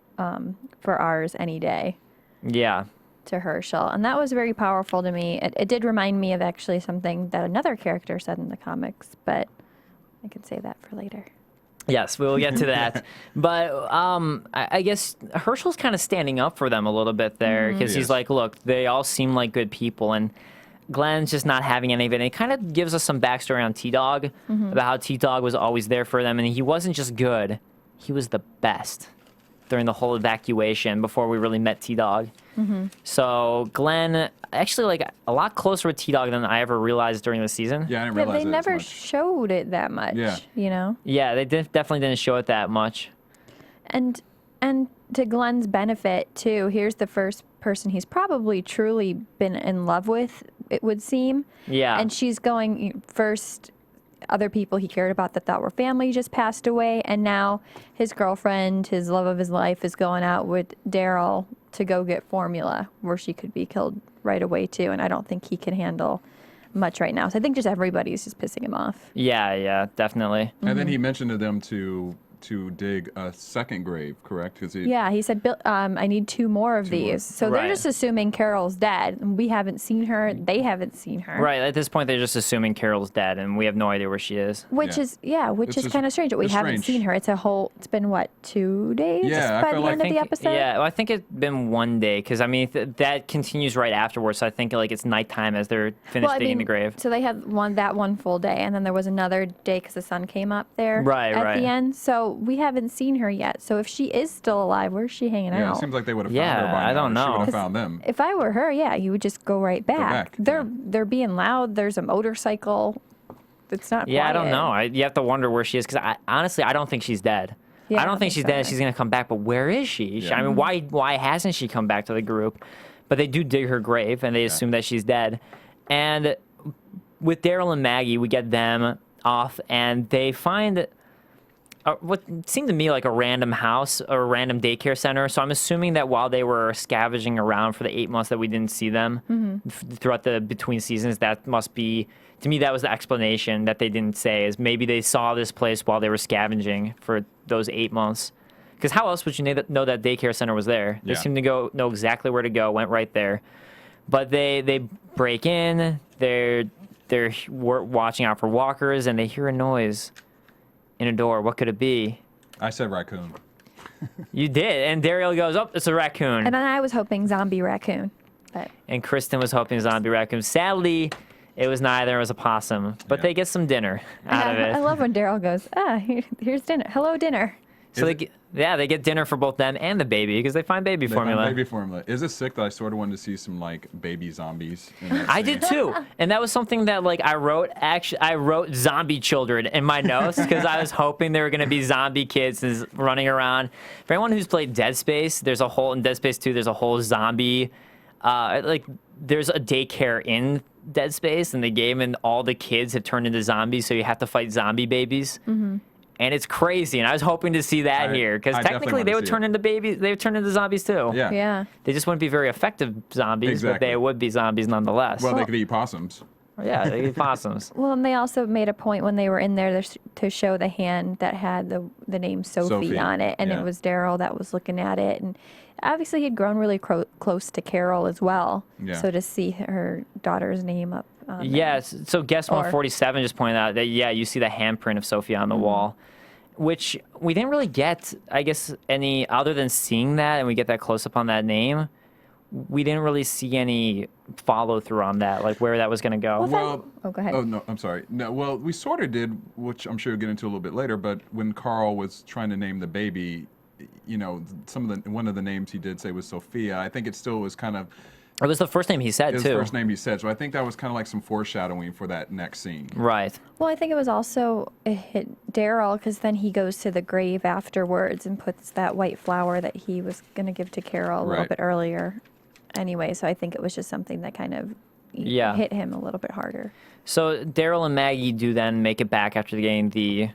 for ours any day." Yeah. To Herschel, and that was very powerful to me. It did remind me of actually something that another character said in the comics, but I can say that for later. Yes, we will get to that. But I guess Herschel's kind of standing up for them a little bit there because He he's is. like, look, they all seem like good people, and Glenn's just not having any of it. And it kind of gives us some backstory on T-Dog about how T-Dog was always there for them, and he wasn't just good, he was the best during the whole evacuation before we really met T-Dog. So Glenn, actually, like a lot closer with T-Dog than I ever realized during the season. Yeah, I didn't Yeah, realize they that never as much. showed it that much. Yeah. You know, Yeah, they definitely didn't show it that much. and to Glenn's benefit too. Here's the first person he's probably truly been in love with. It would seem. Yeah. And she's going first. Other people he cared about that thought were family just passed away, and now his girlfriend, his love of his life, is going out with Daryl to go get formula where she could be killed right away too. And I don't think he can handle much right now. So I think just everybody's just pissing him off. Yeah, definitely. And then he mentioned to them to dig a second grave, correct? 'Cause Yeah, he said, I need 2 more of these. So Right. they're just assuming Carol's dead. And we haven't seen her. They haven't seen her. Right, at this point, they're just assuming Carol's dead, and we have no idea where she is. Which Yeah. is, It's is just- kind of strange that we it's haven't strange. seen her. It's been what, 2 days Yeah, I by feel the like- end of the episode? Yeah, well, I think it's been 1 day, because, I mean, that continues right afterwards, so I think, like, it's nighttime as they're finished digging the grave. So they had that one full day, and then there was another day because the sun came up there Right, at right. the end. So we haven't seen her yet. So if she is still alive, where's she hanging Yeah, out? it seems like they would have Yeah, found her by now. I don't She know. would have 'Cause found them. If I were her, yeah, you would just go right back. back, They're being loud. There's a motorcycle. It's not Yeah, I quiet. don't know. You have to wonder where she is, because honestly, I don't think she's dead. Yeah, I don't think she's so dead. either. She's going to come back, but where is she? Yeah. I mean, why hasn't she come back to the group? But they do dig her grave, and they assume that she's dead. And with Daryl and Maggie, we get them off, and they find what seemed to me like a random house or a random daycare center. So I'm assuming that while they were scavenging around for the 8 months that we didn't see them throughout the between seasons, that must be, to me, that was the explanation that they didn't say, is maybe they saw this place while they were scavenging for those 8 months. Because how else would you know that daycare center was there? They Yeah. seemed to know exactly where to go, went right there. But they break in, they're watching out for walkers, and they hear a noise in a door. What could it be? I said raccoon. You did, and Derrial goes, "Oh, it's a raccoon." And then I was hoping zombie raccoon, but And Kristin was hoping zombie raccoon. Sadly, it was neither. It was a possum. But Yeah. they get some dinner out of it. I love when Daryl goes, here's dinner. Hello, dinner. So they get dinner for both them and the baby, because they find baby They found formula. baby formula. Is it sick that I sort of wanted to see some like baby zombies? In that I scene? did too, and that was something that like I wrote. Actually, I wrote zombie children in my notes because I was hoping there were gonna be zombie kids running around. For anyone who's played Dead Space, there's a whole in Dead Space 2. There's a whole zombie, there's a daycare in Dead Space in the game, and all the kids have turned into zombies, so you have to fight zombie babies. And it's crazy, and I was hoping to see that here, because I definitely technically they wanna would see turn it. into babies. They would turn into zombies too. Yeah. Yeah. They just wouldn't be very effective zombies, but Exactly. they would be zombies nonetheless. Well, they could eat possums. Yeah, they eat possums. Well, and they also made a point when they were in there to show the hand that had the name Sophie Sophie, on it, and yeah. it was Daryl that was looking at it, and obviously he'd grown really close to Carole as well. Yeah. So to see her daughter's name up. On there. Yes. So guest Or- 147 just pointed out that, yeah, you see the handprint of Sophie on the wall, which we didn't really get, I guess, any other than seeing that, and we get that close up on that name. We didn't really see any follow through on that, like where that was going to go. Well, Oh, go ahead. Oh no, I'm sorry. No, well, we sort of did, which I'm sure you'll get into a little bit later. But when Carl was trying to name the baby, you know, one of the names he did say was Sophia. I think it still was kind of It was the first name he said, His too. first name he said. So I think that was kind of like some foreshadowing for that next scene. Right. Well, I think it was also it hit Daryl because then he goes to the grave afterwards and puts that white flower that he was going to give to Carole a little Right. bit earlier. Anyway, so I think it was just something that kind of hit him a little bit harder. So Daryl and Maggie do then make it back after getting the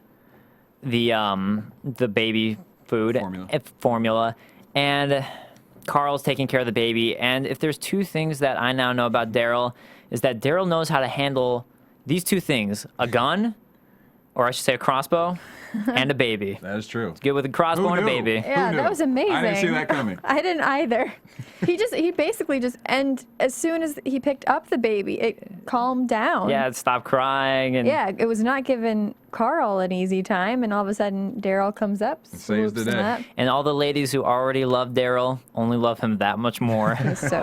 baby food formula, and Carl's taking care of the baby. And if there's two things that I now know about Daryl, is that Daryl knows how to handle these two things: a gun, or I should say a crossbow, and a baby. That is true. Good with a crossbow and a baby. Yeah, that was amazing. I didn't see that coming. I didn't either. He basically just, and as soon as he picked up the baby, it calmed down. Yeah, it stopped crying. And Yeah, it was not giving Carl an easy time, and all of a sudden Daryl comes up, saves the swoops him day. up. And all the ladies who already love Daryl only love him that much more. It's so cute.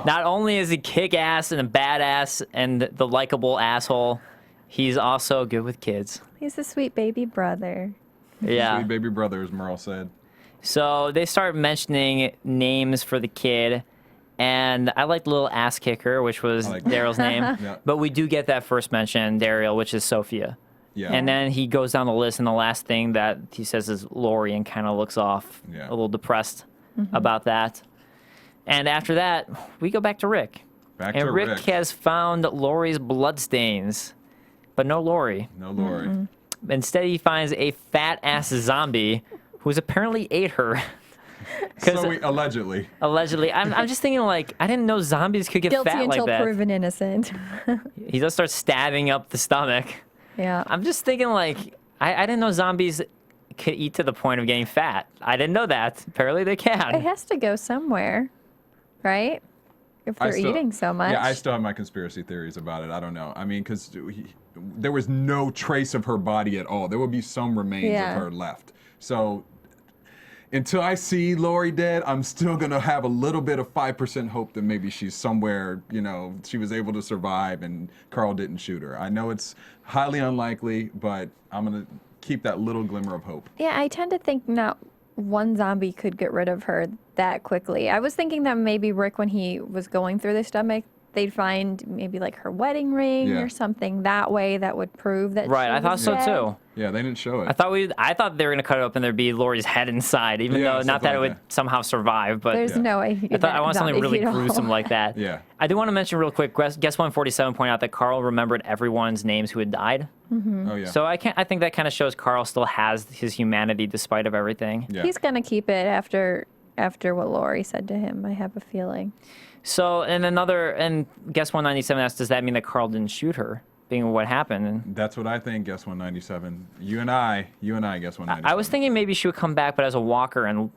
Not only is he kick-ass and a badass and the likable asshole, he's also good with kids. He's a sweet baby brother. Yeah. Sweet baby brother, as Merle said. So they start mentioning names for the kid, and I like little ass kicker, which was Daryl's name. Yeah. But we do get that first mention, Derrial, which is Sophia. Yeah. And then he goes down the list, and the last thing that he says is Lori, and kind of looks off, Yeah. a little depressed about that. And after that, we go back to Rick. Back And to Rick has found Lori's bloodstains, but no Lori. No Lori. Instead, he finds a fat-ass zombie who's apparently ate her. Allegedly. Allegedly. I'm just thinking, like, I didn't know zombies could get Guilty fat until like that. proven innocent. He does start stabbing up the stomach. Yeah. I'm just thinking, like, I didn't know zombies could eat to the point of getting fat. I didn't know that. Apparently they It can. has to go somewhere, right? If they're eating so much. Yeah, I still have my conspiracy theories about it. I don't know. I mean, because there was no trace of her body at all. There would be some remains of her left. So until I see Lori dead, I'm still going to have a little bit of 5% hope that maybe she's somewhere, she was able to survive and Carl didn't shoot her. I know it's highly unlikely, but I'm going to keep that little glimmer of hope. Yeah, I tend to think not one zombie could get rid of her that quickly. I was thinking that maybe Rick, when he was going through the stomach, they'd find maybe like her wedding ring or something that way that would prove that Right, she I thought was so dead. too. Yeah, they didn't show it. I thought they were gonna cut it open. There'd be Lori's head inside, even though not that it would somehow survive. But There's no way. I want something really gruesome like that. Yeah. I do want to mention real quick. Guest 147 pointed out that Carl remembered everyone's names who had died. Oh yeah. So I think that kind of shows Carl still has his humanity despite of everything. Yeah. He's gonna keep it after what Lori said to him. I have a feeling. So and guest 197 asked, does that mean that Carl didn't shoot her? Being what happened. And That's what I think, guess 197. You and I guess 197. I was thinking maybe she would come back, but as a walker, and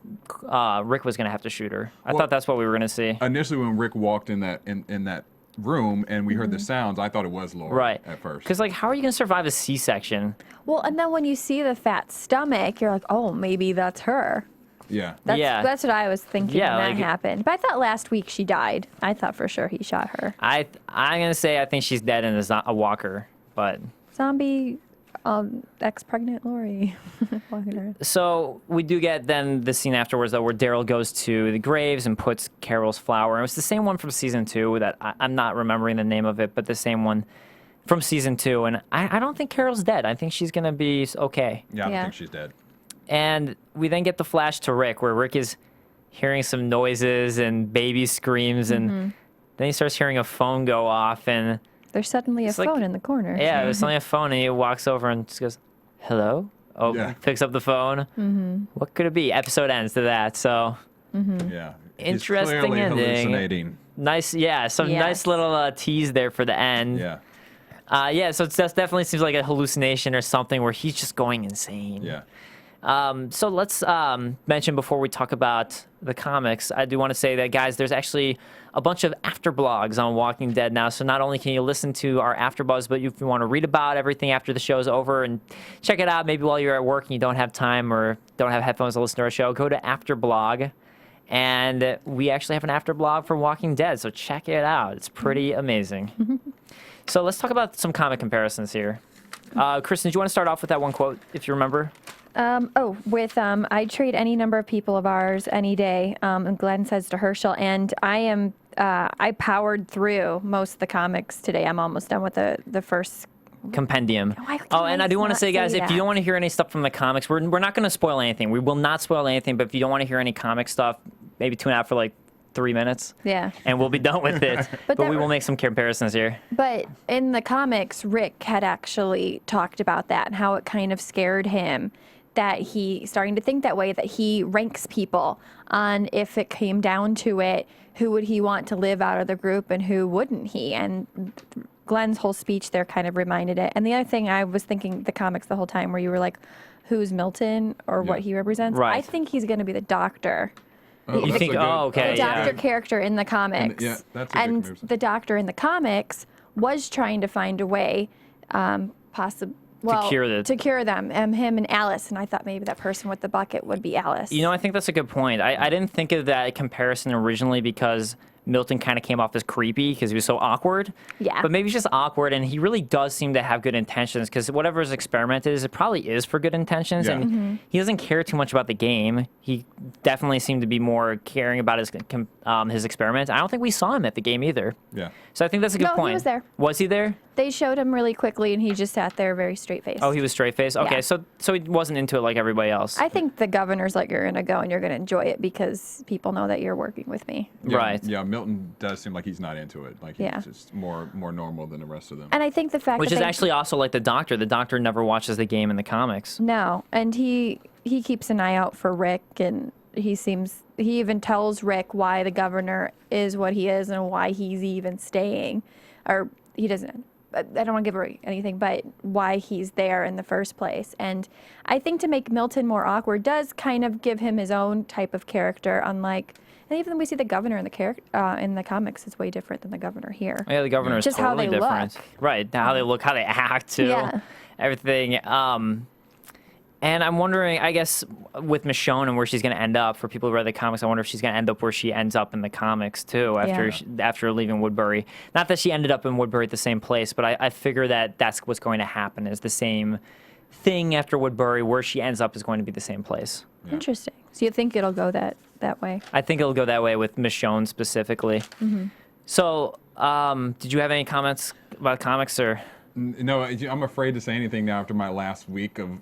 Rick was gonna have to shoot her. I thought that's what we were gonna see. Initially, when Rick walked in that room and we heard the sounds, I thought it was Lori at first. Because how are you gonna survive a C-section? Well, and then when you see the fat stomach, you're like, oh, maybe that's her. Yeah. That's what I was thinking when that like- happened. But I thought last week she died. I thought for sure he shot her. I'm gonna say I think she's dead and is a walker, but Zombie, ex-pregnant Lori. Walking her. so we do get then the scene afterwards though where Daryl goes to the graves and puts Carole's flower. And it was the same one from season 2 that I'm not remembering the name of it, but the same one from season 2. And I don't think Carole's dead. I think she's gonna be okay. Yeah, I don't think she's dead. And we then get the flash to Rick, where Rick is hearing some noises and baby screams, and then he starts hearing a phone go off, and There's suddenly a It's like- phone in the corner. yeah, there's suddenly a phone, and he walks over and just goes, "Hello." Oh, Yeah. picks up the phone. What could it be? Episode ends to that. So Yeah. He's Interesting clearly ending. hallucinating. nice, yeah, some nice Yes. little tease there for the end. Yeah. So that definitely seems like a hallucination or something where he's just going insane. Yeah. So let's mention before we talk about the comics, I do want to say that, guys, there's actually a bunch of after blogs on Walking Dead now. So not only can you listen to our AfterBuzz, but if you want to read about everything after the show's over and check it out, maybe while you're at work and you don't have time or don't have headphones to listen to our show, go to AfterBlog. And we actually have an AfterBlog for Walking Dead, so check it out. It's pretty amazing. So let's talk about some comic comparisons here. Kristin, do you want to start off with that one quote, if you remember? I'd trade any number of people of ours any day. And Glenn says to Herschel, and I powered through most of the comics today. I'm almost done with the first compendium. And I do want to say, guys, if you don't want to hear any stuff from the comics, we're not going to spoil anything. We will not spoil anything, but if you don't want to hear any comic stuff, maybe tune out for like 3 minutes. Yeah. And we'll be done with it. but we will make some comparisons here. But in the comics, Rick had actually talked about that and how it kind of scared him that he starting to think that way, that he ranks people on if it came down to it, who would he want to live out of the group and who wouldn't he? And Glenn's whole speech there kind of reminded it. And the other thing, I was thinking the comics the whole time where you were like, who's Milton or what he represents? Right. I think he's going to be the doctor. You think, okay. The doctor character in the comics. And, that's a good comparison. The doctor in the comics was trying to find a way, to cure them, him and Alice. And I thought maybe that person with the bucket would be Alice. I think that's a good point. I didn't think of that comparison originally because Milton kind of came off as creepy because he was so awkward. Yeah. But maybe he's just awkward, and he really does seem to have good intentions because whatever his experiment is, it probably is for good intentions. Yeah. And he doesn't care too much about the game. He definitely seemed to be more caring about his experiment. I don't think we saw him at the game either. Yeah. So I think that's a good No, he point. was there. Was he there? They showed him really quickly, and he just sat there very straight-faced. Oh, he was straight-faced? Okay, Yeah. so he wasn't into it like everybody else. I think the governor's like, you're going to go and you're going to enjoy it because people know that you're working with me. Right. Yeah, Milton does seem like he's not into it. Like he's just more normal than the rest of them. And I think the fact Which that is they, actually also like the Doctor. The Doctor never watches the game in the comics. No, and he keeps an eye out for Rick, and he even tells Rick why the governor is what he is and why he's even staying. Or he doesn't. I don't want to give away anything, but why he's there in the first place. And I think to make Milton more awkward does kind of give him his own type of character, unlike, and even when we see the governor in the comics, it's way different than the governor here. Yeah, the governor is Just totally how they different. look. Right, how they look, how they act too. Yeah. Everything. And I'm wondering, I guess, with Michonne and where she's going to end up, for people who read the comics, I wonder if she's going to end up where she ends up in the comics, too, after leaving Woodbury. Not that she ended up in Woodbury at the same place, but I figure that that's what's going to happen, is the same thing after Woodbury. Where she ends up is going to be the same place. Yeah. Interesting. So you think it'll go that way? I think it'll go that way with Michonne specifically. Mm-hmm. So, did you have any comments about comics, or...? No, I'm afraid to say anything now after my last week of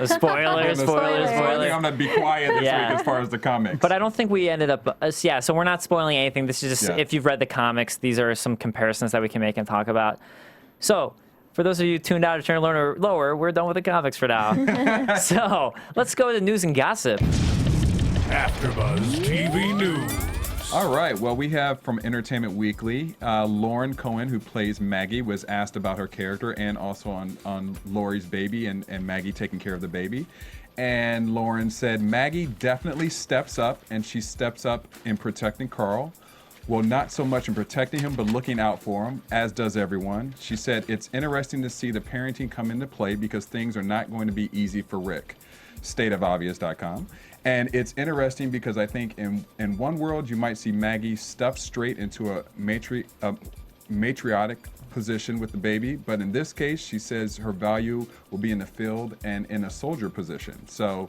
Spoilers. I'm going to be quiet this week as far as the comics. But I don't think we ended up, so we're not spoiling anything. This is just, if you've read the comics, these are some comparisons that we can make and talk about. So, for those of you tuned out or turned lower, we're done with the comics for now. So, let's go to news and gossip. AfterBuzz TV News. All right. Well, we have from Entertainment Weekly, Lauren Cohen, who plays Maggie, was asked about her character and also on Laurie's baby and Maggie taking care of the baby. And Lauren said, Maggie definitely steps up, and she steps up in protecting Carole. Well, not so much in protecting him, but looking out for him, as does everyone. She said, it's interesting to see the parenting come into play because things are not going to be easy for Rick. Stateofobvious.com. And it's interesting because I think in one world you might see Maggie stuffed straight into a matriarch position with the baby, but in this case she says her value will be in the field and in a soldier position. So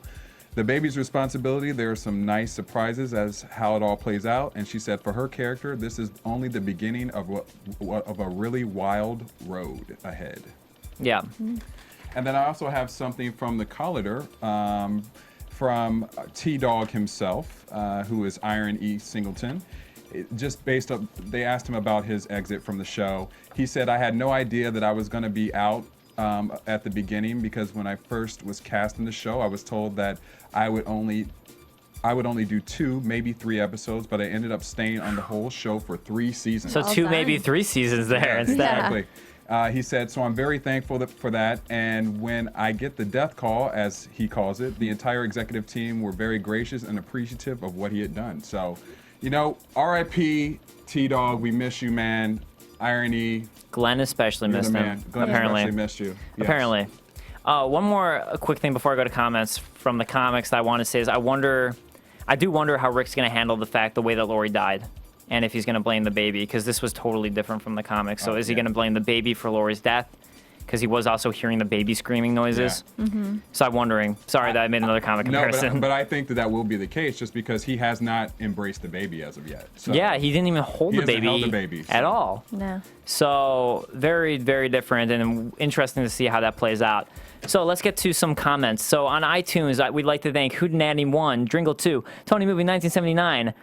the baby's responsibility, there are some nice surprises as how it all plays out, and she said for her character this is only the beginning of a really wild road ahead. Yeah. And then I also have something from the Collider, from T-Dog himself, who is Iron E. Singleton. Just based up, they asked him about his exit from the show. He said, I had no idea that I was going to be out at the beginning because when I first was cast in the show, I was told that I would only do 2, maybe 3 episodes, but I ended up staying on the whole show for 3 seasons. So 2, maybe 3 seasons there instead. Exactly. He said, so I'm very thankful for that. And when I get the death call, as he calls it, the entire executive team were very gracious and appreciative of what he had done. So, R.I.P. T-Dog, we miss you, man. Irony. Glenn especially missed him. Glenn apparently. especially missed you. Yes. Apparently. One more quick thing before I go to comments from the comics that I want to say is I do wonder how Rick's going to handle the way that Laurie died. And if he's going to blame the baby, because this was totally different from the comics. So is he going to blame the baby for Laurie's death? because he was also hearing the baby screaming noises. Yeah. So I'm wondering. Sorry that I made another comic No, comparison. but I think that will be the case just because he has not embraced the baby as of yet. So yeah, he didn't even hold he the hasn't baby, held the baby, at so. all. No. So very, very different and interesting to see how that plays out. So let's get to some comments. So on iTunes, we'd like to thank Hootenanny1, Dringle2, Tony Movie 1979,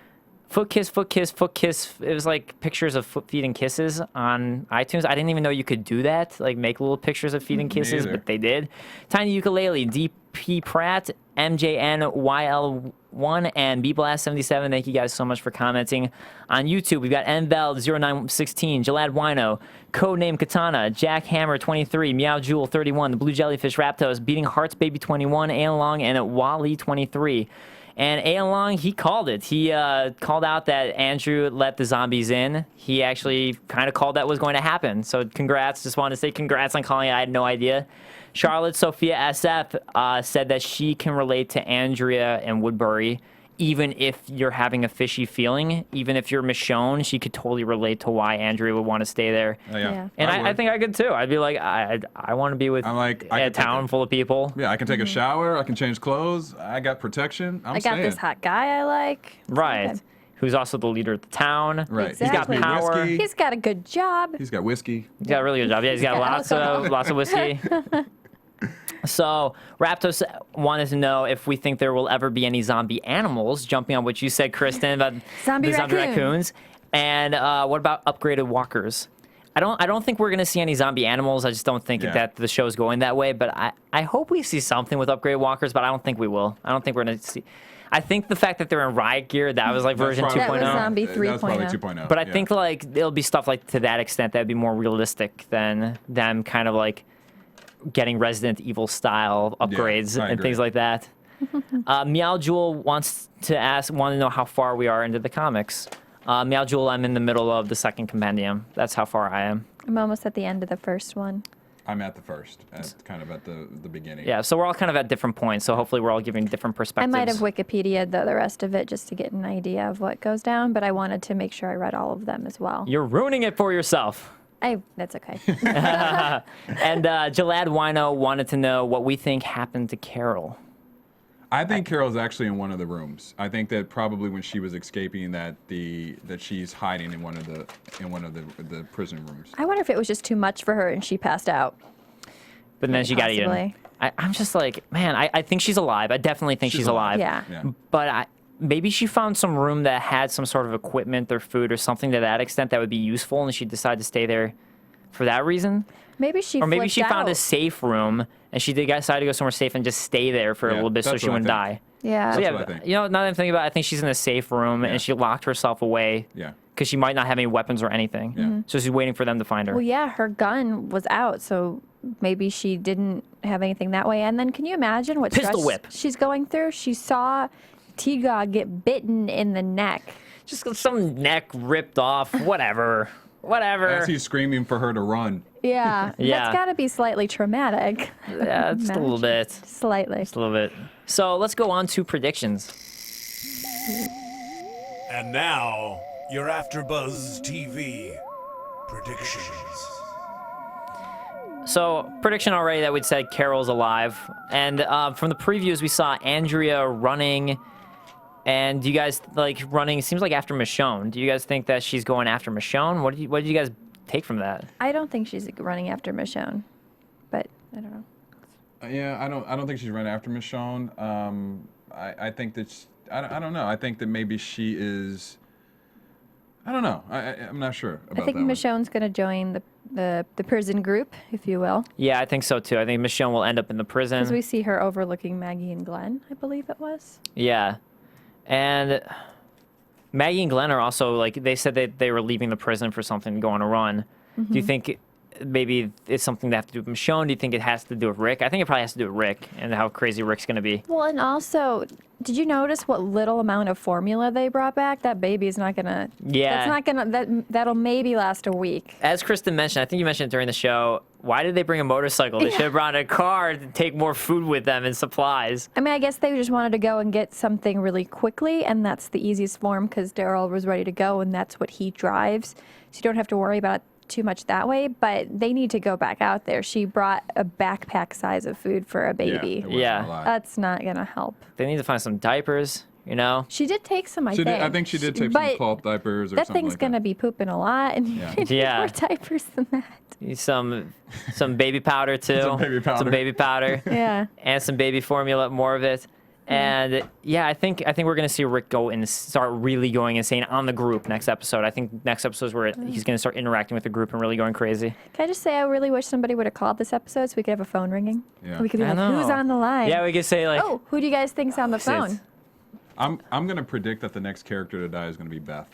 Foot Kiss, Foot Kiss, Foot Kiss. It was like pictures of foot, feet, and kisses on iTunes. I didn't even know you could do that, like make little pictures of feet and kisses, either. but they did. Tiny Ukulele, DP Pratt, MJNYL1, and BBlast77. Thank you guys so much for commenting. On YouTube, we've got NVeld0916, Jalad Wino, Codename Katana, Jack Hammer 23, Meow Jewel 31, The Blue Jellyfish Raptos, Beating Hearts Baby 21, Alan Long, and Wally 23. And Alan Long, he called it. He called out that Andrew let the zombies in. He actually kind of called that was going to happen. So congrats. Just wanted to say congrats on calling it. I had no idea. Charlotte Sophia SF said that she can relate to Andrea and Woodbury, even if you're having a fishy feeling. Even if you're Michonne, she could totally relate to why Andrea would want to stay there. Oh, yeah. And I think I could too. I'd be like, I want to be with a town full of people. Yeah, I can take a shower. I can change clothes. I got protection. I got this hot guy I like. Right. Okay. Who's also the leader of the town. Right. Exactly. He's got power. Whiskey. He's got a good job. He's got whiskey. He's got a really good job. Yeah, he's got lots of whiskey. So Raptos wanted to know if we think there will ever be any zombie animals, jumping on what you said, Kristin, about Zombie the zombie raccoon. raccoons. And what about upgraded walkers? I don't think we're going to see any zombie animals. I just don't think that the show's going that way. But I hope we see something with upgraded walkers, but I don't think we will. I don't think we're going to see... I think the fact that they're in riot gear, that was like version 2.0. That was zombie That was probably 3.0. 2.0. But I think like it'll be stuff like to that extent that would be more realistic than them kind of like getting Resident Evil style upgrades I and agree. things like that. Meow Jewel want to know how far we are into the comics. Meow Jewel, I'm in the middle of the second compendium. That's how far I am. I'm almost at the end of the first one. I'm at the first, kind of at the beginning. Yeah, so we're all kind of at different points. So hopefully we're all giving different I perspectives. might have Wikipedia'd the rest of it just to get an idea of what goes down, but I wanted to make sure I read all of them as well. You're ruining it for yourself. That's okay. And Jalad Wino wanted to know what we think happened to Carole. I think Carol's actually in one of the rooms. I think that probably when she was escaping, that she's hiding in one of the prison rooms. I wonder if it was just too much for her and she passed out. But then she got eaten. Possibly. I'm just like, man, I think she's alive. I definitely think she's alive. Yeah. Yeah. But maybe she found some room that had some sort of equipment or food or something to that extent that would be useful, and she decided to stay there for that reason. Maybe she Or maybe flipped she found a out. safe room, and she decided to go somewhere safe and just stay there for a Yeah, little bit so that's she what I wouldn't think. die. Yeah. So That's yeah, what I think. you know, now that I'm thinking about it, I think she's in a safe room, Yeah. and she locked herself away. Yeah. Because she might not have any weapons or anything. Yeah. So she's waiting for them to find her. Well, yeah, her gun was out, so maybe she didn't have anything that way. And then can you imagine what Pistol stress whip. she's going through? She saw T-Gog get bitten in the neck. Just got some neck ripped off, whatever. Whatever. As he's screaming for her to run. Yeah. Yeah. That's got to be slightly traumatic. Yeah, just a little bit. Slightly. Just a little bit. So let's go on to predictions. And now, your AfterBuzz TV predictions. So, prediction already that we'd said Carole's alive. And from the previews, we saw Andrea running. And do you guys like running? Seems like after Michonne. Do you guys think that she's going after Michonne? What did you guys take from that? I don't think she's running after Michonne, but I don't know. Yeah, I don't think she's running after Michonne. I think that I don't know. I think that maybe she is. I don't know. I'm not sure about I think that one. Michonne's going to join the prison group, if you will, Yeah, I think so too. I think Michonne will end up in the prison. because we see her overlooking Maggie and Glenn, I believe it was. Yeah. And Maggie and Glenn are also, like, they said that they were leaving the prison for something to go on a run. Do you think maybe it's something that has to do with Michonne? Do you think it has to do with Rick? I think it probably has to do with Rick and how crazy Rick's going to be. Well, and also, did you notice what little amount of formula they brought back? That baby's not gonna. Yeah. That's not gonna. That'll maybe last a week. As Kristin mentioned, I think you mentioned it during the show, why did they bring a motorcycle? They should have brought a car to take more food with them and supplies. I mean, I guess they just wanted to go and get something really quickly, and that's the easiest form because Daryl was ready to go, and that's what he drives. So you don't have to worry about too much that way, but they need to go back out there. She brought a backpack size of food for a baby. Yeah. That's not going to help. They need to find some diapers, you know? She did take some, I think. I think she did take some cloth diapers or that something thing's like going to that. be pooping a lot, and you need Yeah. more diapers than that. Some baby powder, too. Some baby powder. Some baby powder. Yeah. And some baby formula, more of it. And yeah, I think we're gonna see Rick go and start really going insane on the group next episode. I think next episode is where he's gonna start interacting with the group and really going crazy. Can I just say I really wish somebody would have called this episode so we could have a phone ringing. Yeah. We could be I like, know. who's on the line? Yeah, we could say like, Oh, who do you guys think's on the phone? I'm gonna predict that the next character to die is gonna be Beth.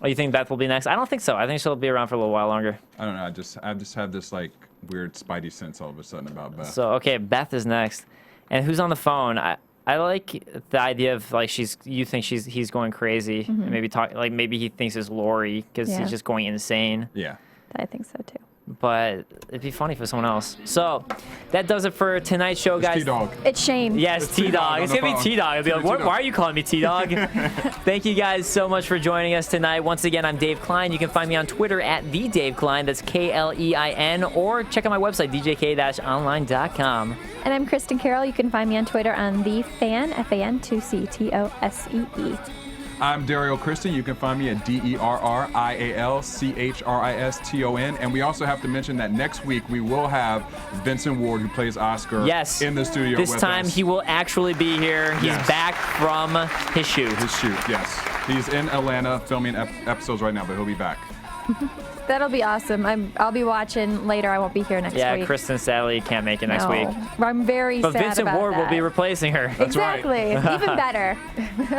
oh, you think Beth will be next? I don't think so. I think she'll be around for a little while longer. I don't know. I just have this like weird spidey sense all of a sudden about Beth. So okay, Beth is next, and who's on the phone? I like the idea of like you think he's going crazy, and maybe he thinks it's Lori because Yeah. he's just going insane. Yeah. I think so too. But it'd be funny for someone else. So that does it for tonight's show, guys. T-Dog. It's Shane. Yes, It's T-Dog T-Dog. on It's the going to be phone. T-Dog. I'll be like, T-Dog. why are you calling me T-Dog? Thank you guys so much for joining us tonight. Once again, I'm Dave Klein. You can find me on Twitter at the Dave Klein. That's Klein. Or check out my website, djk-online.com. And I'm Kristen Carole. You can find me on Twitter on the Fan, FAN2CTOSEE. I'm Derrial Christon. You can find me at DERRIALCHRISTON. And we also have to mention that next week we will have Vincent Ward, who plays Oscar, Yes. in the studio This with time us. he will actually be here. He's Yes. back from his shoot. His shoot, yes. He's in Atlanta filming episodes right now, but he'll be back. That'll be awesome. I'll be watching later. I won't be here next Yeah, week. Kristin sadly can't make it next No. week. I'm very But sad Vincent about Ward that. will be replacing her. That's right. Exactly. Even better.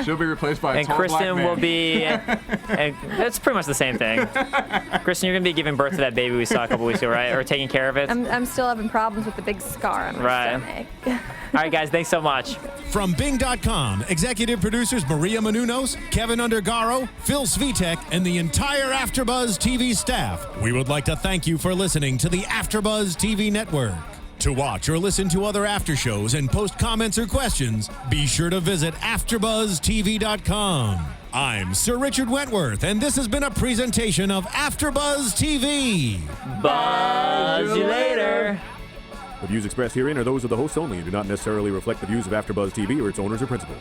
She'll be replaced by a And tall black Kristin man. will be, and that's pretty much the same thing. Kristin, you're going to be giving birth to that baby we saw a couple weeks ago, right? Or taking care of it? I'm still having problems with the big scar on my Right. stomach. All right, guys, thanks so much. From Bing.com, executive producers Maria Menounos, Kevin Undergaro, Phil Svitek, and the entire AfterBuzz TV staff, we would like to thank you for listening to the AfterBuzz TV network. To watch or listen to other after shows and post comments or questions, be sure to visit AfterBuzzTV.com. I'm Sir Richard Wentworth, and this has been a presentation of AfterBuzz TV. Buzz you later. The views expressed herein are those of the hosts only and do not necessarily reflect the views of AfterBuzz TV or its owners or principal.